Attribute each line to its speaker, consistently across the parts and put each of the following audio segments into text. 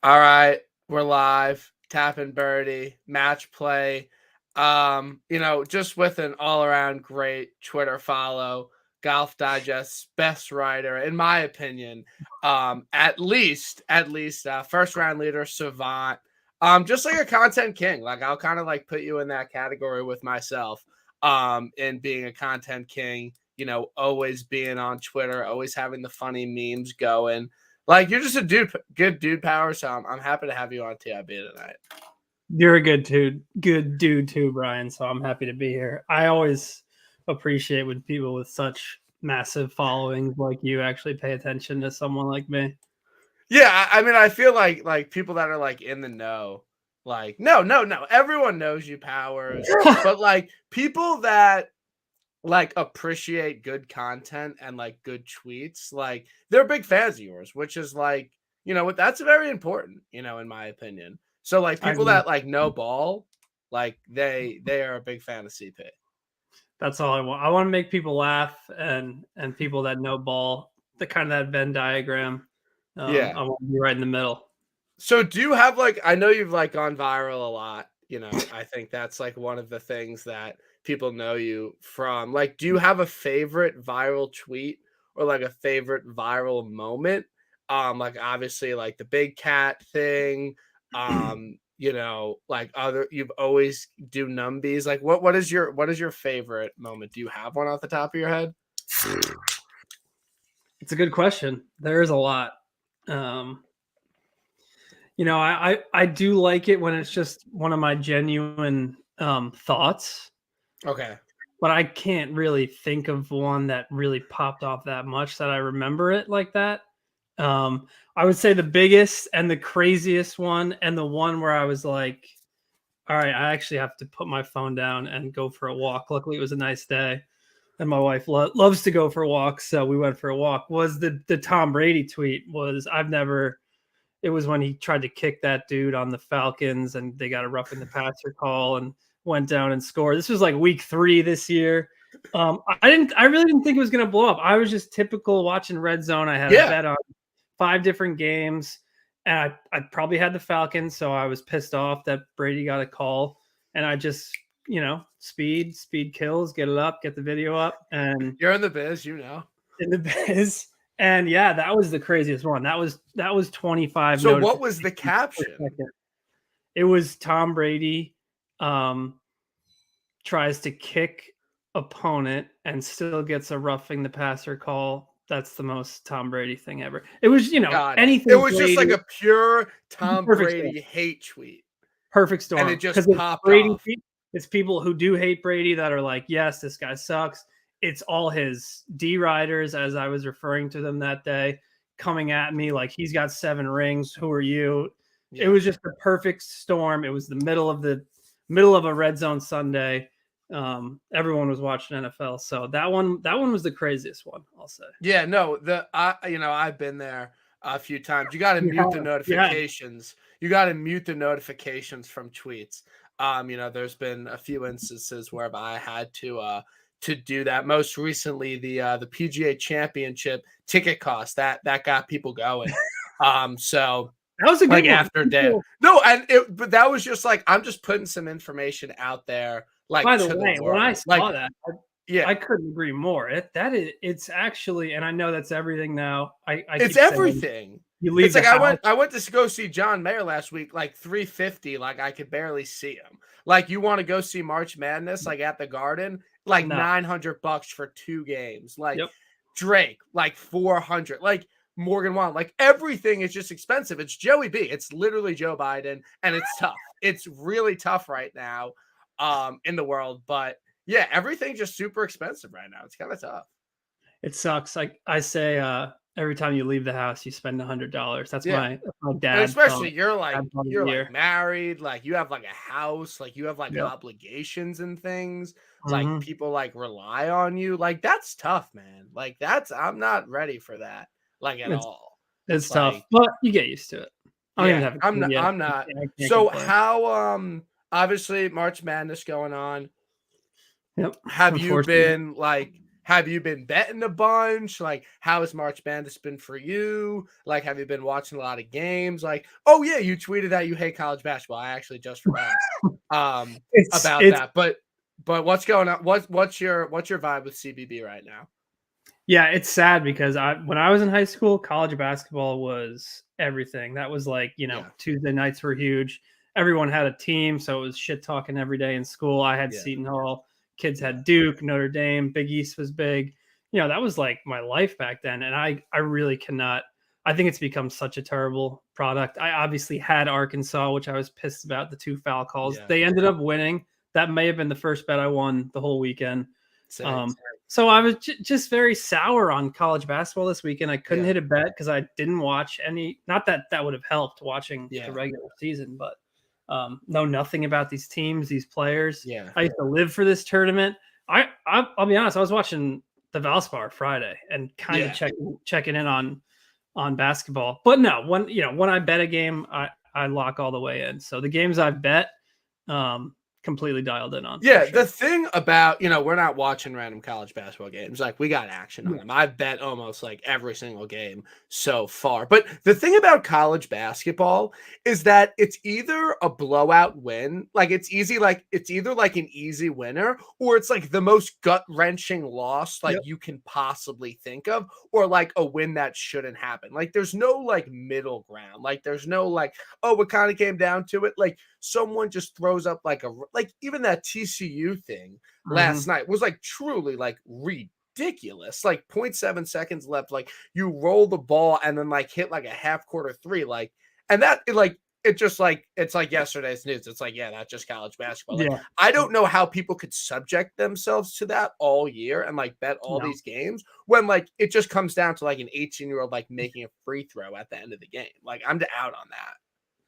Speaker 1: All right, we're live. Tapping Birdie, match play. Just with an all-around great Twitter follow, Golf Digest's best writer, in my opinion. At least, first round leader, savant. Just like a content king. Like I'll kind of like put you in that category with myself. In being a content king, always being on Twitter, always having the funny memes going. Like you're just a good dude power. So I'm happy to have you on TIB tonight.
Speaker 2: You're a good dude too, Brian. So I'm happy to be here. I always appreciate when people with such massive followings like you actually pay attention to someone like me.
Speaker 1: Yeah, I mean, I feel like people that are like in the know, like no, everyone knows you powers, but like people that like appreciate good content and like good tweets, like they're big fans of yours, which is like, that's very important, in my opinion. So like people that like know ball, like they are a big fan of CP.
Speaker 2: That's all I want. I want to make people laugh and people that know ball, the kind of that Venn diagram.
Speaker 1: Yeah.
Speaker 2: I want to be right in the middle.
Speaker 1: So do you have like, I know you've like gone viral a lot, I think that's like one of the things that people know you from. Like, do you have a favorite viral tweet or like a favorite viral moment? Like obviously like the big cat thing, like you've always do numbies. Like what is your favorite moment? Do you have one off the top of your head?
Speaker 2: It's a good question. There is a lot. I do like it when it's just one of my genuine thoughts.
Speaker 1: Okay.
Speaker 2: But I can't really think of one that really popped off that much that I remember it like that. I would say the biggest and the craziest one, and the one where I was like, all right, I actually have to put my phone down and go for a walk. Luckily, it was a nice day, and my wife loves to go for walks, so we went for a walk. Was the Tom Brady tweet? It was when he tried to kick that dude on the Falcons, and they got a roughing the passer call and went down and scored. This was like week 3 this year. I really didn't think it was going to blow up. I was just typical watching Red Zone. I had a bet on 5 different games, and I probably had the Falcons, so I was pissed off that Brady got a call, and I just, speed kills, get it up, get the video up, and
Speaker 1: you're in the biz,
Speaker 2: in the biz. And yeah, that was the craziest one. That was 25.
Speaker 1: So what was the caption?
Speaker 2: It was Tom Brady tries to kick opponent and still gets a roughing the passer call. That's the most Tom Brady thing ever. It was, anything.
Speaker 1: It was Brady, just like a pure Tom Brady hate tweet.
Speaker 2: Perfect storm.
Speaker 1: And it just popped off.
Speaker 2: It's people who do hate Brady that are like, yes, this guy sucks. It's all his D-riders, as I was referring to them that day, coming at me like he's got 7 rings. Who are you? Yeah. It was just a perfect storm. It was the middle of a Red Zone Sunday. Everyone was watching NFL, so that one was the craziest one, I'll say.
Speaker 1: Yeah, no, I've been there a few times. You got to mute the notifications. Yeah. You got to mute the notifications from tweets. There's been a few instances where I had to do that. Most recently, the PGA Championship ticket cost that got people going. So
Speaker 2: that was a good
Speaker 1: like
Speaker 2: one.
Speaker 1: After day. No, but that was just like I'm just putting some information out there. Like,
Speaker 2: by the way, when I saw that, I couldn't agree more. It's actually, and I know that's everything now.
Speaker 1: It's everything. You leave. It's like I went to go see John Mayer last week, like 350, like I could barely see him. Like you want to go see March Madness, like at the Garden, like $900 for 2 games. Like Drake, like 400. Like Morgan Wallen, like everything is just expensive. It's Joey B. It's literally Joe Biden, and it's tough. It's really tough right now. In the world, but yeah, everything's just super expensive right now. It's kind of tough.
Speaker 2: It sucks. Like I say, every time you leave the house, you spend $100. That's my dad.
Speaker 1: And especially you're like married, like you have like a house, like you have like obligations and things. Like people like rely on you. Like that's tough, man. Like I'm not ready for that. Like at all.
Speaker 2: It's tough, but you get used to it.
Speaker 1: I'm not. So how obviously March Madness going on.
Speaker 2: Yep.
Speaker 1: Have you been like have you been betting a bunch? Like, how has March Madness been for you? Like, have you been watching a lot of games? Like, oh yeah, you tweeted that you hate college basketball. I actually just forgot about
Speaker 2: It's
Speaker 1: that. But what's going on? What's your vibe with CBB right now?
Speaker 2: Yeah, it's sad because when I was in high school, college basketball was everything. That was like,
Speaker 1: Yeah,
Speaker 2: Tuesday nights were huge. Everyone had a team, so it was shit talking every day in school. I had
Speaker 1: yeah,
Speaker 2: Seton Hall, kids
Speaker 1: yeah,
Speaker 2: had Duke, Notre Dame, Big East was big. That was like my life back then. And I really cannot. I think it's become such a terrible product. I obviously had Arkansas, which I was pissed about the 2 foul calls.
Speaker 1: yeah.
Speaker 2: They ended up winning. That may have been the first bet I won the whole weekend.
Speaker 1: Same.
Speaker 2: So I was just very sour on college basketball this weekend. I couldn't
Speaker 1: Yeah,
Speaker 2: hit a bet because I didn't watch any. Not that that would have helped watching the
Speaker 1: yeah,
Speaker 2: regular season, but know nothing about these teams, these players.
Speaker 1: yeah,
Speaker 2: I used to live for this tournament. I'll be honest. I was watching the Valspar Friday and kind of
Speaker 1: yeah.
Speaker 2: checking in on basketball. But no, when I bet a game, I lock all the way in. So the games I've bet, completely dialed in on for
Speaker 1: Yeah,
Speaker 2: sure.
Speaker 1: the thing about, we're not watching random college basketball games. Like, we got action on
Speaker 2: Yeah.
Speaker 1: them. I've bet almost like every single game so far. But the thing about college basketball is that it's either a blowout win, like it's either like an easy winner, or it's like the most gut-wrenching loss like
Speaker 2: Yep.
Speaker 1: you can possibly think of, or like a win that shouldn't happen. Like, there's no like middle ground. Like, there's no like, oh, it kind of came down to it. Like, someone just throws up like even that TCU thing last
Speaker 2: Mhm.
Speaker 1: night was like truly like ridiculous. Like 0.7 seconds left. Like, you roll the ball and then like hit like a half court three. Like, and that it just like it's like yesterday's news. It's like, yeah, that's just college basketball. Like,
Speaker 2: Yeah.
Speaker 1: I don't know how people could subject themselves to that all year and like bet all
Speaker 2: No.
Speaker 1: these games when like it just comes down to like an 18-year-old like making a free throw at the end of the game. Like, I'm out on that.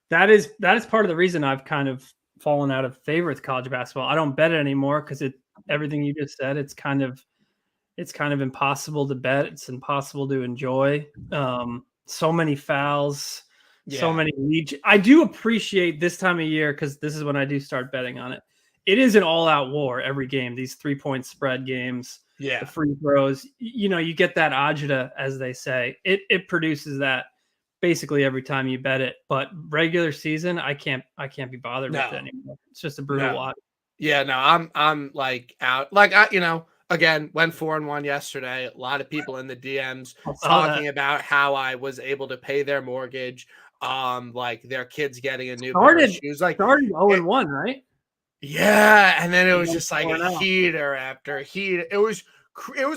Speaker 2: That is part of the reason I've kind of fallen out of favor with college basketball. I don't bet it anymore because everything you just said, it's kind of impossible to bet. It's impossible to enjoy. So many fouls, so
Speaker 1: Yeah.
Speaker 2: many lead. I do appreciate this time of year because this is when I do start betting on it. It is an all-out war every game. These 3-point spread games, the
Speaker 1: Yeah.
Speaker 2: free throws. You get that agita, as they say. It produces that basically every time you bet it. But regular season, I can't be bothered with it
Speaker 1: No.
Speaker 2: anymore. It's just a brutal
Speaker 1: No.
Speaker 2: watch.
Speaker 1: Yeah, no, I'm like out. Like, again, went 4-1 yesterday. A lot of people in the DMs
Speaker 2: I saw that.
Speaker 1: talking about how I was able to pay their mortgage, like their kids getting a new pair of
Speaker 2: Started
Speaker 1: shoes. Like,
Speaker 2: started 0
Speaker 1: it,
Speaker 2: and 1, right?
Speaker 1: yeah, and then it
Speaker 2: And
Speaker 1: was
Speaker 2: then
Speaker 1: just like a
Speaker 2: 4-0.
Speaker 1: heater after heat. It was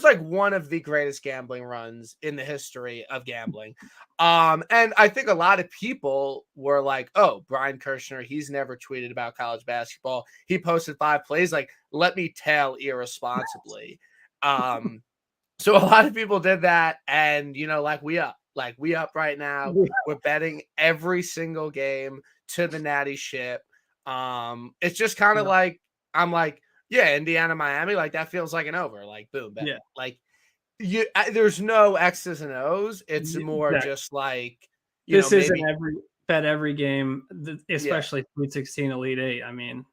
Speaker 1: like one of the greatest gambling runs in the history of gambling. And I think a lot of people were like, "Oh, Brian Kirshner, he's never tweeted about college basketball. He posted 5 plays. Like, let me tell irresponsibly." Um, so a lot of people did that, and like we up right now.
Speaker 2: Yeah.
Speaker 1: We're betting every single game to the natty ship. It's just kind of
Speaker 2: Yeah.
Speaker 1: like I'm like, yeah, Indiana, Miami, like that feels like an over. Like, boom, bet.
Speaker 2: Yeah.
Speaker 1: Like, there's no X's and O's. It's more
Speaker 2: Exactly.
Speaker 1: just like,
Speaker 2: This is an
Speaker 1: maybe,
Speaker 2: every game,
Speaker 1: yeah,
Speaker 2: especially Sweet 16, Elite 8. I mean,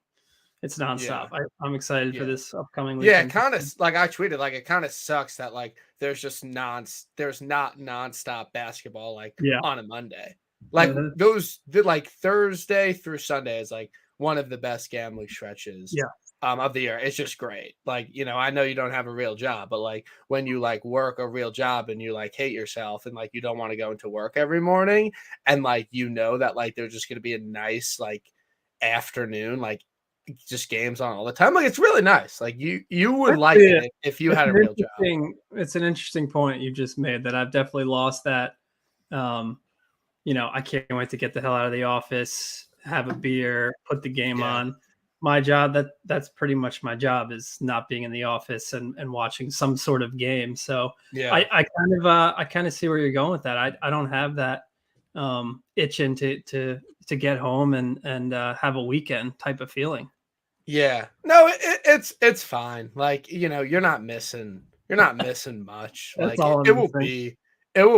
Speaker 2: it's nonstop.
Speaker 1: yeah,
Speaker 2: I'm excited for
Speaker 1: yeah.
Speaker 2: this upcoming
Speaker 1: Yeah,
Speaker 2: weekend.
Speaker 1: kind of like I tweeted, like it kind of sucks that like there's not nonstop basketball like
Speaker 2: Yeah.
Speaker 1: on a Monday. Like like Thursday through Sunday is like one of the best gambling stretches
Speaker 2: Yeah.
Speaker 1: of the year. It's just great. Like, I know you don't have a real job, but like when you like work a real job and you like hate yourself and like you don't want to go into work every morning and like that like there's just gonna be a nice like afternoon, like just games on all the time. Like, it's really nice. Like, you would like
Speaker 2: Yeah.
Speaker 1: it if you had a real job.
Speaker 2: It's an interesting point you just made that I've definitely lost that. Um, I can't wait to get the hell out of the office, have a beer, put the game
Speaker 1: Yeah.
Speaker 2: on. My job, that's pretty much my job, is not being in the office and watching some sort of game. So
Speaker 1: Yeah.
Speaker 2: I kind of see where you're going with that. I don't have that itching to get home and have a weekend type of feeling.
Speaker 1: Yeah. No, it's fine. Like, you're not missing much.
Speaker 2: That's
Speaker 1: Like,
Speaker 2: all
Speaker 1: it
Speaker 2: I'm
Speaker 1: will
Speaker 2: missing.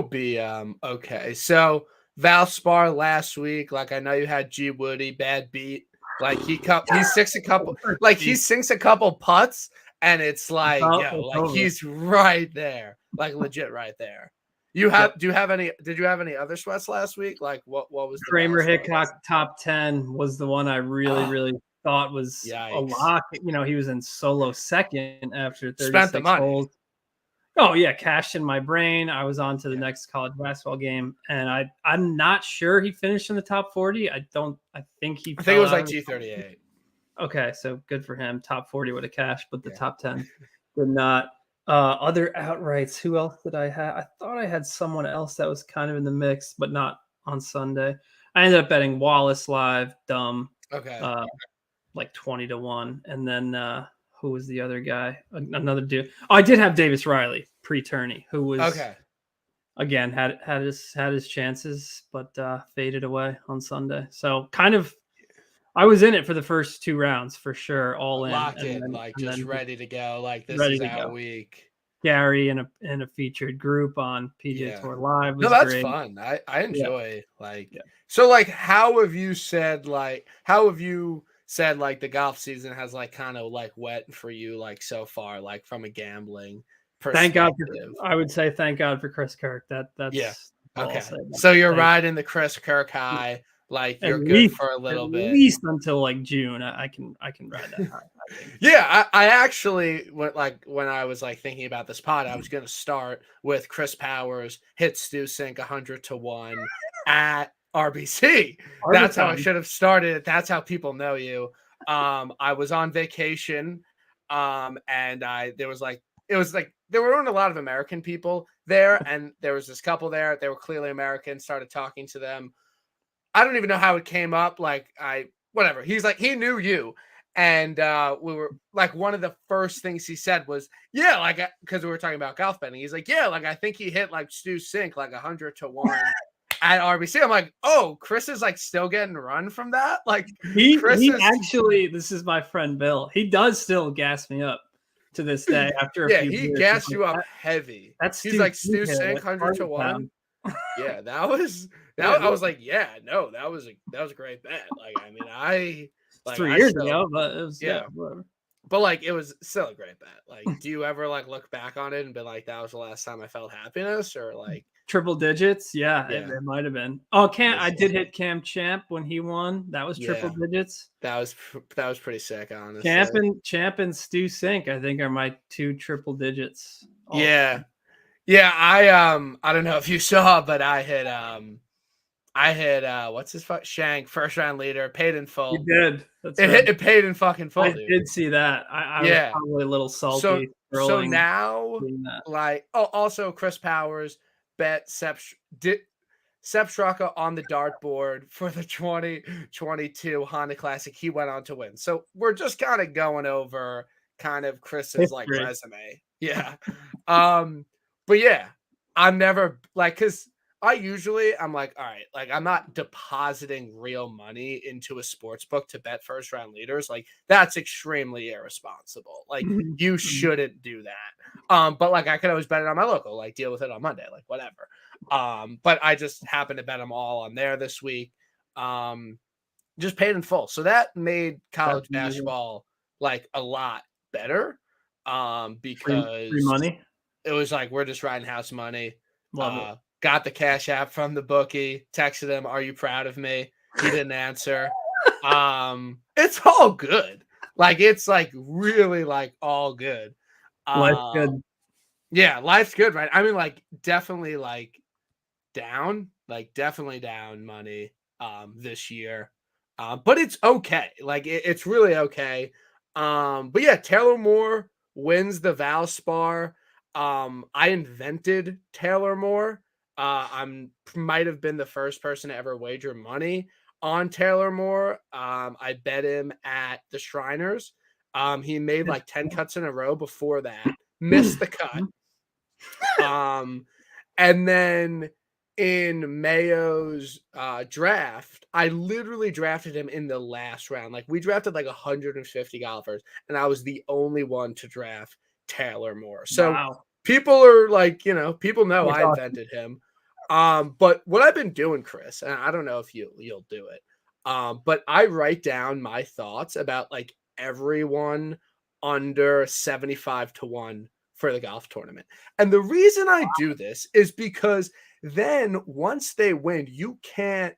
Speaker 1: be okay. So Valspar last week, like I know you had G Woody, bad beat. Like he sinks a couple putts and it's like, yo,
Speaker 2: It's
Speaker 1: like
Speaker 2: over.
Speaker 1: he's right there, like legit right there.
Speaker 2: Yep.
Speaker 1: Do you have any? Did you have any other sweats last week? Like what was the
Speaker 2: Kramer
Speaker 1: Valspar list?
Speaker 2: Hickok top 10 was the one I really,
Speaker 1: Oh,
Speaker 2: really thought was a
Speaker 1: yikes!
Speaker 2: lock. He was in solo second after
Speaker 1: Spent the
Speaker 2: 36
Speaker 1: money.
Speaker 2: holes. Oh yeah, cashed in my brain. I was on to the
Speaker 1: Yeah,
Speaker 2: next college basketball game, and I'm not sure he finished in the top 40. I think he
Speaker 1: I think it
Speaker 2: fell
Speaker 1: was
Speaker 2: out
Speaker 1: like
Speaker 2: of the top.
Speaker 1: G38.
Speaker 2: Okay, so good for him. Top 40 would have cashed, but the
Speaker 1: Yeah.
Speaker 2: top 10 did not. Other outrights, who else did I have? I thought I had someone else that was kind of in the mix, but not on Sunday. I ended up betting Wallace live, dumb,
Speaker 1: Okay.
Speaker 2: uh, like 20 to 1. And then who was the other guy? Another dude. Oh, I did have Davis Riley pre-tourney, who was
Speaker 1: Okay.
Speaker 2: again had his chances, but faded away on Sunday. So kind of I was in it for the first 2 rounds for sure, all in,
Speaker 1: Locked in, like
Speaker 2: and
Speaker 1: just
Speaker 2: then just
Speaker 1: ready to go. Like this
Speaker 2: ready
Speaker 1: is
Speaker 2: to
Speaker 1: our
Speaker 2: go.
Speaker 1: week.
Speaker 2: Gary in a featured group on PGA
Speaker 1: Yeah.
Speaker 2: Tour Live
Speaker 1: No,
Speaker 2: was
Speaker 1: that's
Speaker 2: great.
Speaker 1: fun. I
Speaker 2: Yeah,
Speaker 1: enjoy like
Speaker 2: yeah.
Speaker 1: so like how have you said like the golf season has like kind of like wet for you like so far, like from a gambling
Speaker 2: Thank God for
Speaker 1: perspective?
Speaker 2: I would say thank God for Chris Kirk.
Speaker 1: Yeah.
Speaker 2: That's all I'll
Speaker 1: Okay.
Speaker 2: say about
Speaker 1: So
Speaker 2: it.
Speaker 1: you're
Speaker 2: Thank
Speaker 1: riding the Chris Kirk high, like
Speaker 2: at
Speaker 1: you're good
Speaker 2: least
Speaker 1: for a
Speaker 2: at
Speaker 1: little bit.
Speaker 2: least until like June. I can ride that high, I think.
Speaker 1: Yeah, I actually went like when I was like thinking about this pod, I was gonna start with Chris Powers hit Stu Sink 100 to 1 at RBC. That's how I
Speaker 2: Arbitron.
Speaker 1: should have started. That's how people know you. I was on vacation, and I there was like it was like there weren't a lot of American people there, and there was this couple there. They were clearly American. Started talking to them. I don't even know how it came up. Like I whatever. He's like he knew you. And we were like one of the first things he said was, yeah, like because we were talking about golf betting. He's like, yeah, like I think he hit like Stu Sink like 100 to 1 at RBC. I'm like, oh, Chris is like still getting run from that. Like Chris
Speaker 2: He
Speaker 1: is
Speaker 2: actually this is my friend Bill. He does still gas me up to this day after a
Speaker 1: yeah,
Speaker 2: few
Speaker 1: he
Speaker 2: beers. He's
Speaker 1: gassed
Speaker 2: like,
Speaker 1: you up heavy.
Speaker 2: That's
Speaker 1: He's
Speaker 2: Stu
Speaker 1: like
Speaker 2: Sink
Speaker 1: Stu
Speaker 2: hit
Speaker 1: Sink
Speaker 2: at
Speaker 1: 100 to 1.
Speaker 2: Arbitron.
Speaker 1: Yeah, that was
Speaker 2: Yeah,
Speaker 1: I was like, yeah, no, that was a great bet. Like, I mean,
Speaker 2: it's
Speaker 1: like
Speaker 2: 3
Speaker 1: I
Speaker 2: years
Speaker 1: still
Speaker 2: ago, but it was yeah,
Speaker 1: yeah.
Speaker 2: whatever.
Speaker 1: But like it was still a great bet. Like, do you ever like look back on it and be like, that was the last time I felt happiness, or like,
Speaker 2: Triple digits, yeah,
Speaker 1: yeah,
Speaker 2: it might have been. Oh, Cam,
Speaker 1: that's
Speaker 2: I did hit Cam Champ when he won. That was triple
Speaker 1: yeah,
Speaker 2: digits.
Speaker 1: that was pretty sick, honestly.
Speaker 2: Champ and Stu Sink, I think, are my 2 triple digits. All
Speaker 1: Yeah, yeah. I don't know if you saw, but I hit what's his Shank first round leader, paid in
Speaker 2: you
Speaker 1: full.
Speaker 2: did. That's right.
Speaker 1: It paid in fucking
Speaker 2: I
Speaker 1: full, dude.
Speaker 2: did see that. I was
Speaker 1: Yeah.
Speaker 2: probably a little
Speaker 1: So
Speaker 2: salty
Speaker 1: so
Speaker 2: scrolling
Speaker 1: now
Speaker 2: seeing that.
Speaker 1: like also Chris Powers bet Sepp Straka on the dartboard for the 2022 Honda Classic. He went on to win. So we're just kind of going over kind of Chris's like
Speaker 2: History.
Speaker 1: resume. Yeah. Um, but yeah, I'm never like because I'm like, all right, like I'm not depositing real money into a sports book to bet first round leaders. Like that's extremely irresponsible. Like
Speaker 2: Mhm,
Speaker 1: you
Speaker 2: mhm.
Speaker 1: shouldn't do that. But like I could always bet it on my local, like deal with it on Monday, like whatever. But I just happened to bet them all on there this week. Um, just paid in full. So that made
Speaker 2: That's
Speaker 1: college
Speaker 2: amazing.
Speaker 1: basketball like a lot better.
Speaker 2: Free
Speaker 1: Because
Speaker 2: money.
Speaker 1: it was like we're just riding house money.
Speaker 2: Love it.
Speaker 1: Got the cash app from the bookie, texted him, "Are you proud of me?" He didn't answer. It's all good. Like it's like really like all good.
Speaker 2: Life's
Speaker 1: Uh
Speaker 2: good.
Speaker 1: yeah, life's good, right? I mean, like definitely like definitely down money this year. But it's okay. Like it's really okay. But yeah, Taylor Moore wins the Valspar. I invented Taylor Moore. I'm might have been the first person to ever wager money on Taylor Moore. I bet him at the Shriners. He made like 10 cuts in a row before that. Missed the cut. Um, and then in Mayo's draft, I literally drafted him in the last round. Like we drafted like 150 golfers, and I was the only one to draft Taylor Moore. So
Speaker 2: Wow.
Speaker 1: people are like, people know
Speaker 2: That's
Speaker 1: I
Speaker 2: awesome.
Speaker 1: invented him. But what I've been doing, Chris, and I don't know if you'll do it. But I write down my thoughts about like everyone under 75-1 for the golf tournament. And the reason I do this is because then once they win, you can't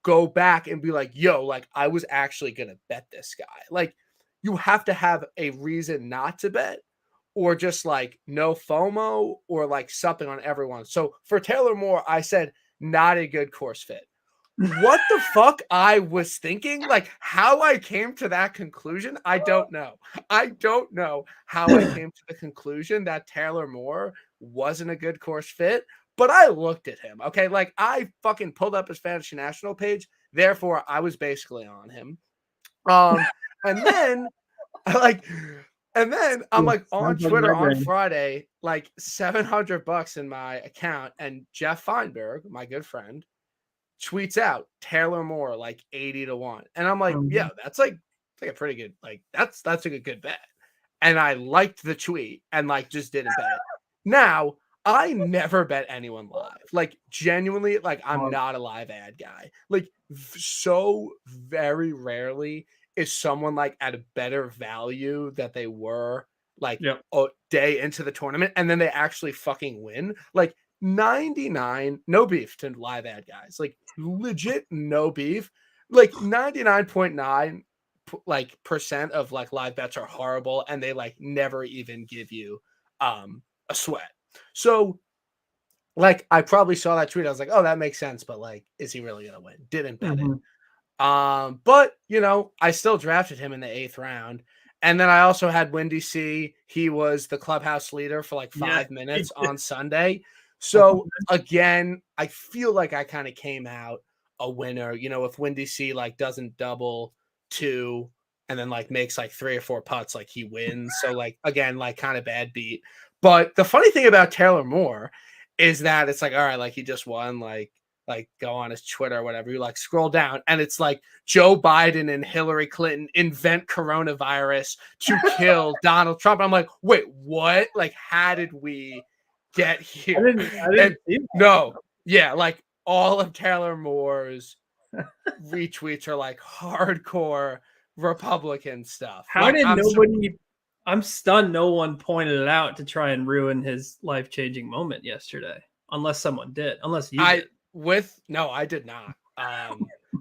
Speaker 1: go back and be like, yo, like I was actually going to bet this guy. Like you have to have a reason not to bet or just like no FOMO or like something on everyone. So for Taylor Moore, I said, not a good course fit. What the fuck I was thinking, like how I came to that conclusion, I don't know. I don't know how I came to the conclusion that Taylor Moore wasn't a good course fit, but I looked at him. Okay, like I fucking pulled up his Fantasy National page, therefore I was basically on him. And then like and then I'm like on Twitter on Friday, like $700 in my account, and Jeff Feinberg, my good friend, tweets out Taylor Moore like 80-1. And I'm like, yeah, that's like a pretty good, like that's a good bet. And I liked the tweet and like just didn't bet it. Now, I never bet anyone live. Like genuinely, like I'm not a live ad guy. Like so very rarely is someone like at a better value that they were like a day into the tournament and then they actually fucking win. Like 99, no beef to live ad guys. Like legit no beef. Like 99.9 like percent of like live bets are horrible and they like never even give you a sweat. So like I probably saw that tweet. I was like, oh, that makes sense, but like, is he really gonna win? Didn't bet it. But you know, I still drafted him in the 8th round. And then I also had Windy C. He was the clubhouse leader for like 5 minutes on Sunday. So again, I feel like I kind of came out a winner. You know, if Windy C like doesn't double 2 and then like makes like 3 or 4 putts, like he wins. So like again, like kind of bad beat. But the funny thing about Taylor Moore is that it's like, all right, like he just won, like go on his Twitter or whatever. You like scroll down and it's like Joe Biden and Hillary Clinton invent coronavirus to kill Donald Trump. I'm like, wait, what? Like, how did we get here?
Speaker 2: I didn't see that.
Speaker 1: No, yeah, like all of Taylor Moore's retweets are like hardcore Republican stuff.
Speaker 2: How
Speaker 1: like,
Speaker 2: did nobody? I'm stunned. No one pointed it out to try and ruin his life-changing moment yesterday. Unless someone did. Unless you did.
Speaker 1: I did not.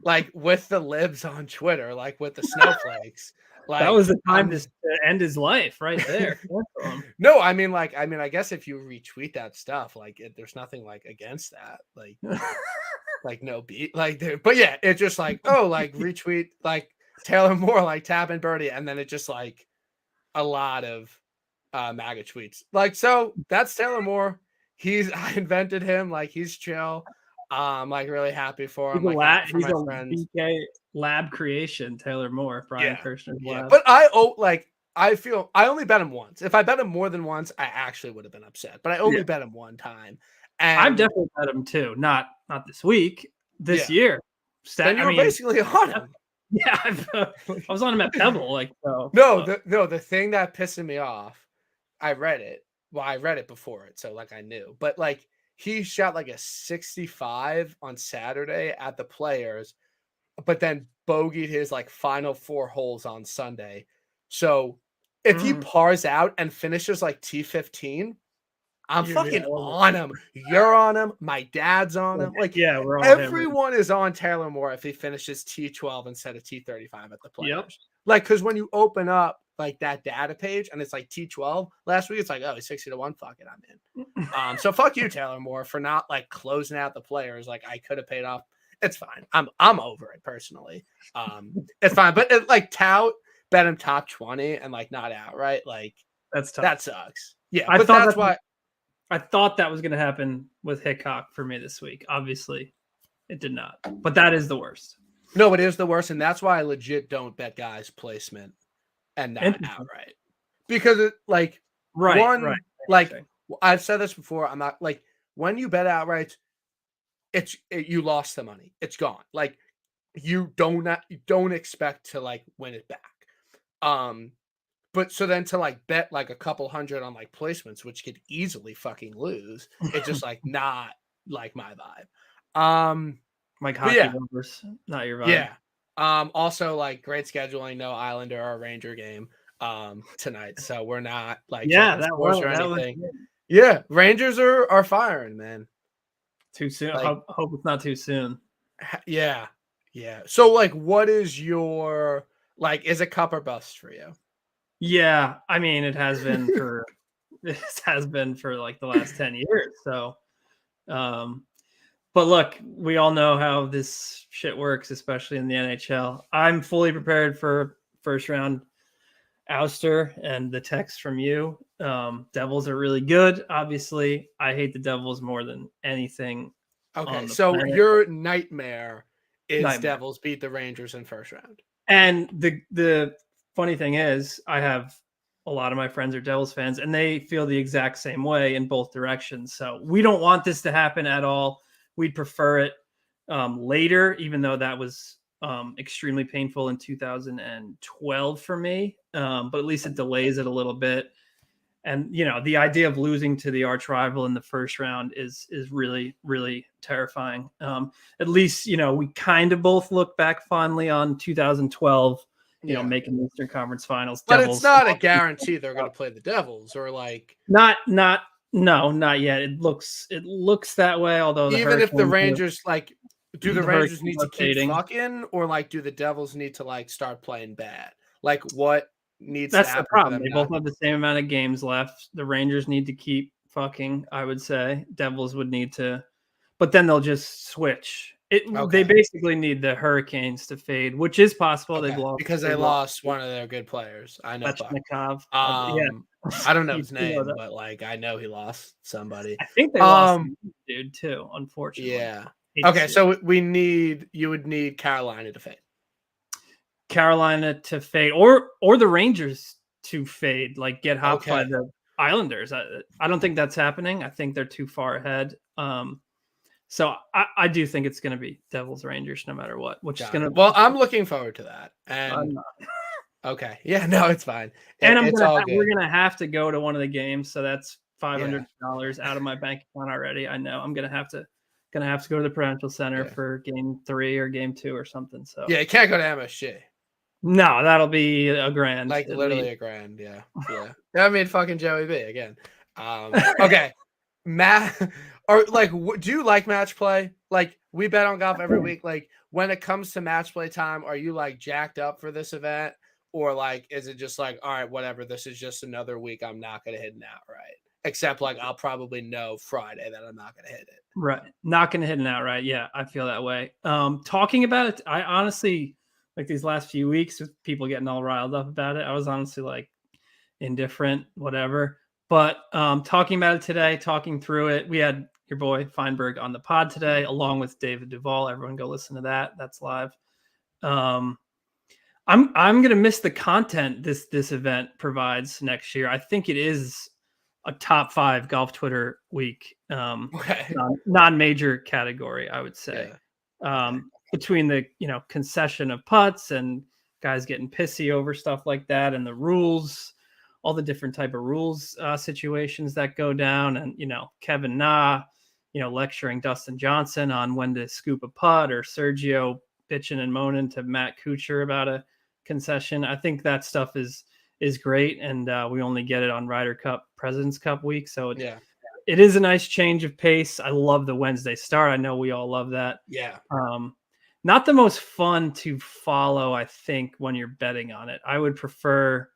Speaker 1: Like with the libs on Twitter, like with the snowflakes. Like
Speaker 2: that was the time to end his life right there.
Speaker 1: No, I mean, I guess if you retweet that stuff, like there's nothing like against that. Like like no beat, like but yeah, it's just like, oh, like retweet like Taylor Moore, like tapping Birdie, and then it just like a lot of MAGA tweets. Like, so that's Taylor Moore. I invented him, like he's chill. Like really happy for him.
Speaker 2: He's a BK lab creation, Taylor Moore, Brian Kirshner's lab.
Speaker 1: But I feel I only bet him once. If I bet him more than once, I actually would have been upset. But I only bet him one time. And
Speaker 2: I've definitely bet him too. Not this week, this year.
Speaker 1: Then you were basically on him.
Speaker 2: Yeah, I was on him at Pebble. Like so.
Speaker 1: The thing that pissed me off, I read it. Well, I read it before it, so like I knew. But like he shot like a 65 on Saturday at the Players, but then bogeyed his like final 4 holes on Sunday. So if he pars out and finishes like T15, I'm fucking on him. You're on him. My dad's on him. Like,
Speaker 2: we're on
Speaker 1: everyone is on Taylor Moore if he finishes T12 instead of T35 at the Players.
Speaker 2: Yep.
Speaker 1: Like, because when you open up like that data page and it's like T12 last week, it's like, oh, he's 60-1. Fuck it, I'm in. So fuck you, Taylor Moore, for not like closing out the Players. Like, I could have paid off. It's fine. I'm over it personally. It's fine. But it, like tout, bet him top 20 and like not outright. Like
Speaker 2: that's tough.
Speaker 1: That sucks. Yeah, but that's why.
Speaker 2: I thought that was going to happen with Hickok for me this week. Obviously, it did not. But that is the worst.
Speaker 1: No, it is the worst, and that's why I legit don't bet guys placement and not outright. Because it like like I've said this before. I'm not like when you bet outright, you lost the money. It's gone. Like you don't expect to like win it back. But so then to like bet like a couple hundred on like placements, which could easily fucking lose, it's just like not like my vibe.
Speaker 2: Like hockey numbers, not your vibe.
Speaker 1: Yeah. Also like great scheduling, no Islander or Ranger game. tonight, so we're not like
Speaker 2: Yeah,
Speaker 1: checking sports or
Speaker 2: that was
Speaker 1: anything.
Speaker 2: good.
Speaker 1: Yeah, Rangers are firing, man.
Speaker 2: Too soon.
Speaker 1: Like,
Speaker 2: Hope it's not too soon.
Speaker 1: yeah, yeah. So, like, what is your like? Is it cup or bust for you?
Speaker 2: Yeah, I mean, it has been for like the last 10 years. So, um, but look, we all know how this shit works, especially in the NHL. I'm fully prepared for first round ouster and the text from you. Devils are really good. Obviously, I hate the Devils more than anything
Speaker 1: Okay,
Speaker 2: on the
Speaker 1: so
Speaker 2: planet.
Speaker 1: your nightmare is
Speaker 2: Nightmare.
Speaker 1: Devils beat the Rangers in first round.
Speaker 2: And the funny thing is, I have a lot of my friends are Devils fans, and they feel the exact same way in both directions. So we don't want this to happen at all. We'd prefer it later, even though that was extremely painful in 2012 for me. But at least it delays it a little bit. And the idea of losing to the arch rival in the first round is really, really terrifying. At least we kind of both look back fondly on 2012,
Speaker 1: Yeah,
Speaker 2: making the Eastern Conference Finals.
Speaker 1: but it's
Speaker 2: Devils,
Speaker 1: not a guarantee they're going to play the Devils or like
Speaker 2: not no, not yet. It looks that way. Although
Speaker 1: even if the Rangers like, do the
Speaker 2: the
Speaker 1: Rangers
Speaker 2: Hurricanes
Speaker 1: need
Speaker 2: are
Speaker 1: to keep
Speaker 2: fading.
Speaker 1: fucking or like do the Devils need to like start playing bad? Like what needs to
Speaker 2: That's the
Speaker 1: happen for
Speaker 2: problem.
Speaker 1: them
Speaker 2: They
Speaker 1: not?
Speaker 2: both have the same amount of games left. The Rangers need to keep fucking, I would say. Devils would need to, but then they'll just switch. They
Speaker 1: Okay,
Speaker 2: basically need the Hurricanes to fade, which is possible.
Speaker 1: okay, because they
Speaker 2: They've lost
Speaker 1: lost one of their good players. I know, Buck.
Speaker 2: Svechnikov. Yeah,
Speaker 1: Um, I don't know
Speaker 2: you
Speaker 1: his
Speaker 2: do know
Speaker 1: name,
Speaker 2: that.
Speaker 1: but like I know he lost somebody.
Speaker 2: I think they lost
Speaker 1: Um,
Speaker 2: the dude too. Unfortunately,
Speaker 1: yeah.
Speaker 2: hate to
Speaker 1: Okay,
Speaker 2: see it.
Speaker 1: so you would need Carolina to fade.
Speaker 2: Carolina to fade, or the Rangers to fade, like get hopped by
Speaker 1: Okay,
Speaker 2: the Islanders. I don't think that's happening. I think they're too far ahead. So I do think it's going to be Devils Rangers no matter what, which is
Speaker 1: got
Speaker 2: going
Speaker 1: it.
Speaker 2: to.
Speaker 1: Well, I'm looking forward to that.
Speaker 2: I'm
Speaker 1: And
Speaker 2: not.
Speaker 1: okay, yeah, no, it's fine.
Speaker 2: And
Speaker 1: It's all
Speaker 2: we're
Speaker 1: good.
Speaker 2: gonna have to go to one of the games, so that's
Speaker 1: Yeah,
Speaker 2: $500 out of my bank account already. I know I'm gonna have to go to the Prudential Center
Speaker 1: yeah,
Speaker 2: for game 3 or game 2 or something. So
Speaker 1: yeah. You can't go to MSG.
Speaker 2: no, that'll be a grand
Speaker 1: Like
Speaker 2: at
Speaker 1: literally
Speaker 2: least.
Speaker 1: a grand. Yeah, yeah. I mean, fucking Joey B again. Okay, Matt, or like, do you like match play? Like, we bet on golf every week. Like, when it comes to match play time, are you like jacked up for this event, or like, is it just like, all right, whatever, this is just another week, I'm not gonna hit an outright. Except like, I'll probably know Friday that I'm not gonna hit it.
Speaker 2: Right. Not gonna hit an outright. Yeah, I feel that way. Talking about it, I honestly like these last few weeks with people getting all riled up about it. I was honestly like indifferent, whatever. But talking about it today, talking through it, we had your boy Feinberg on the pod today, along with David Duvall. Everyone go listen to that. That's live. Um, I'm gonna miss the content this event provides next year. I think it is a top 5 golf Twitter week,
Speaker 1: Okay.
Speaker 2: non-major category, I would say.
Speaker 1: Yeah. Okay.
Speaker 2: Between the concession of putts and guys getting pissy over stuff like that, and the rules, all the different type of rules situations that go down, and Kevin Na, lecturing Dustin Johnson on when to scoop a putt, or Sergio bitching and moaning to Matt Kuchar about a concession. I think that stuff is great, and we only get it on Ryder Cup, President's Cup week, so
Speaker 1: Yeah.
Speaker 2: it is a nice change of pace. I love the Wednesday start. I know we all love that.
Speaker 1: Yeah.
Speaker 2: Not the most fun to follow, I think, when you're betting on it. I would prefer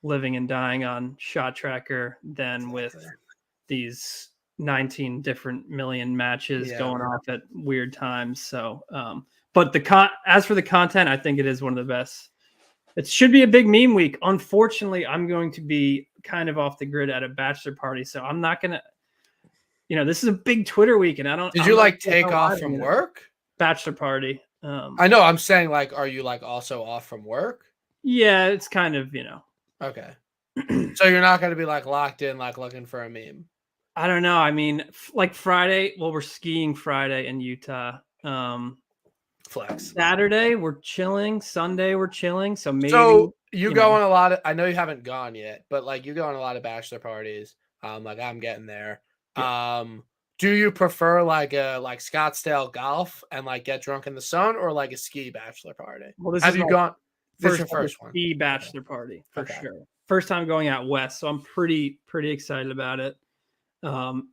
Speaker 2: living and dying on Shot Tracker than with these 19 different million matches going off at weird times. So, but as for the content, I think it is one of the best. It should be a big meme week. Unfortunately, I'm going to be kind of off the grid at a bachelor party, so I'm not gonna. This is a big Twitter week, and I don't.
Speaker 1: Did you like take off from work?
Speaker 2: Bachelor party.
Speaker 1: I know. I'm saying, like, are you like also off from work?
Speaker 2: Yeah, it's kind of
Speaker 1: Okay. So you're not going to be like locked in, like looking for a meme.
Speaker 2: I don't know. I mean, like Friday. Well, we're skiing Friday in Utah.
Speaker 1: Flex.
Speaker 2: Saturday we're chilling. Sunday we're chilling. So maybe.
Speaker 1: So you go on a lot of. I know you haven't gone yet, but like you go on a lot of bachelor parties. Like I'm getting there.
Speaker 2: Yeah.
Speaker 1: Do you prefer like a Scottsdale golf and like get drunk in the sun, or like a ski bachelor party?
Speaker 2: Well, this
Speaker 1: Have
Speaker 2: is
Speaker 1: you gone? This is your first one.
Speaker 2: Ski bachelor party for sure. first time going out west, so I'm pretty excited about it.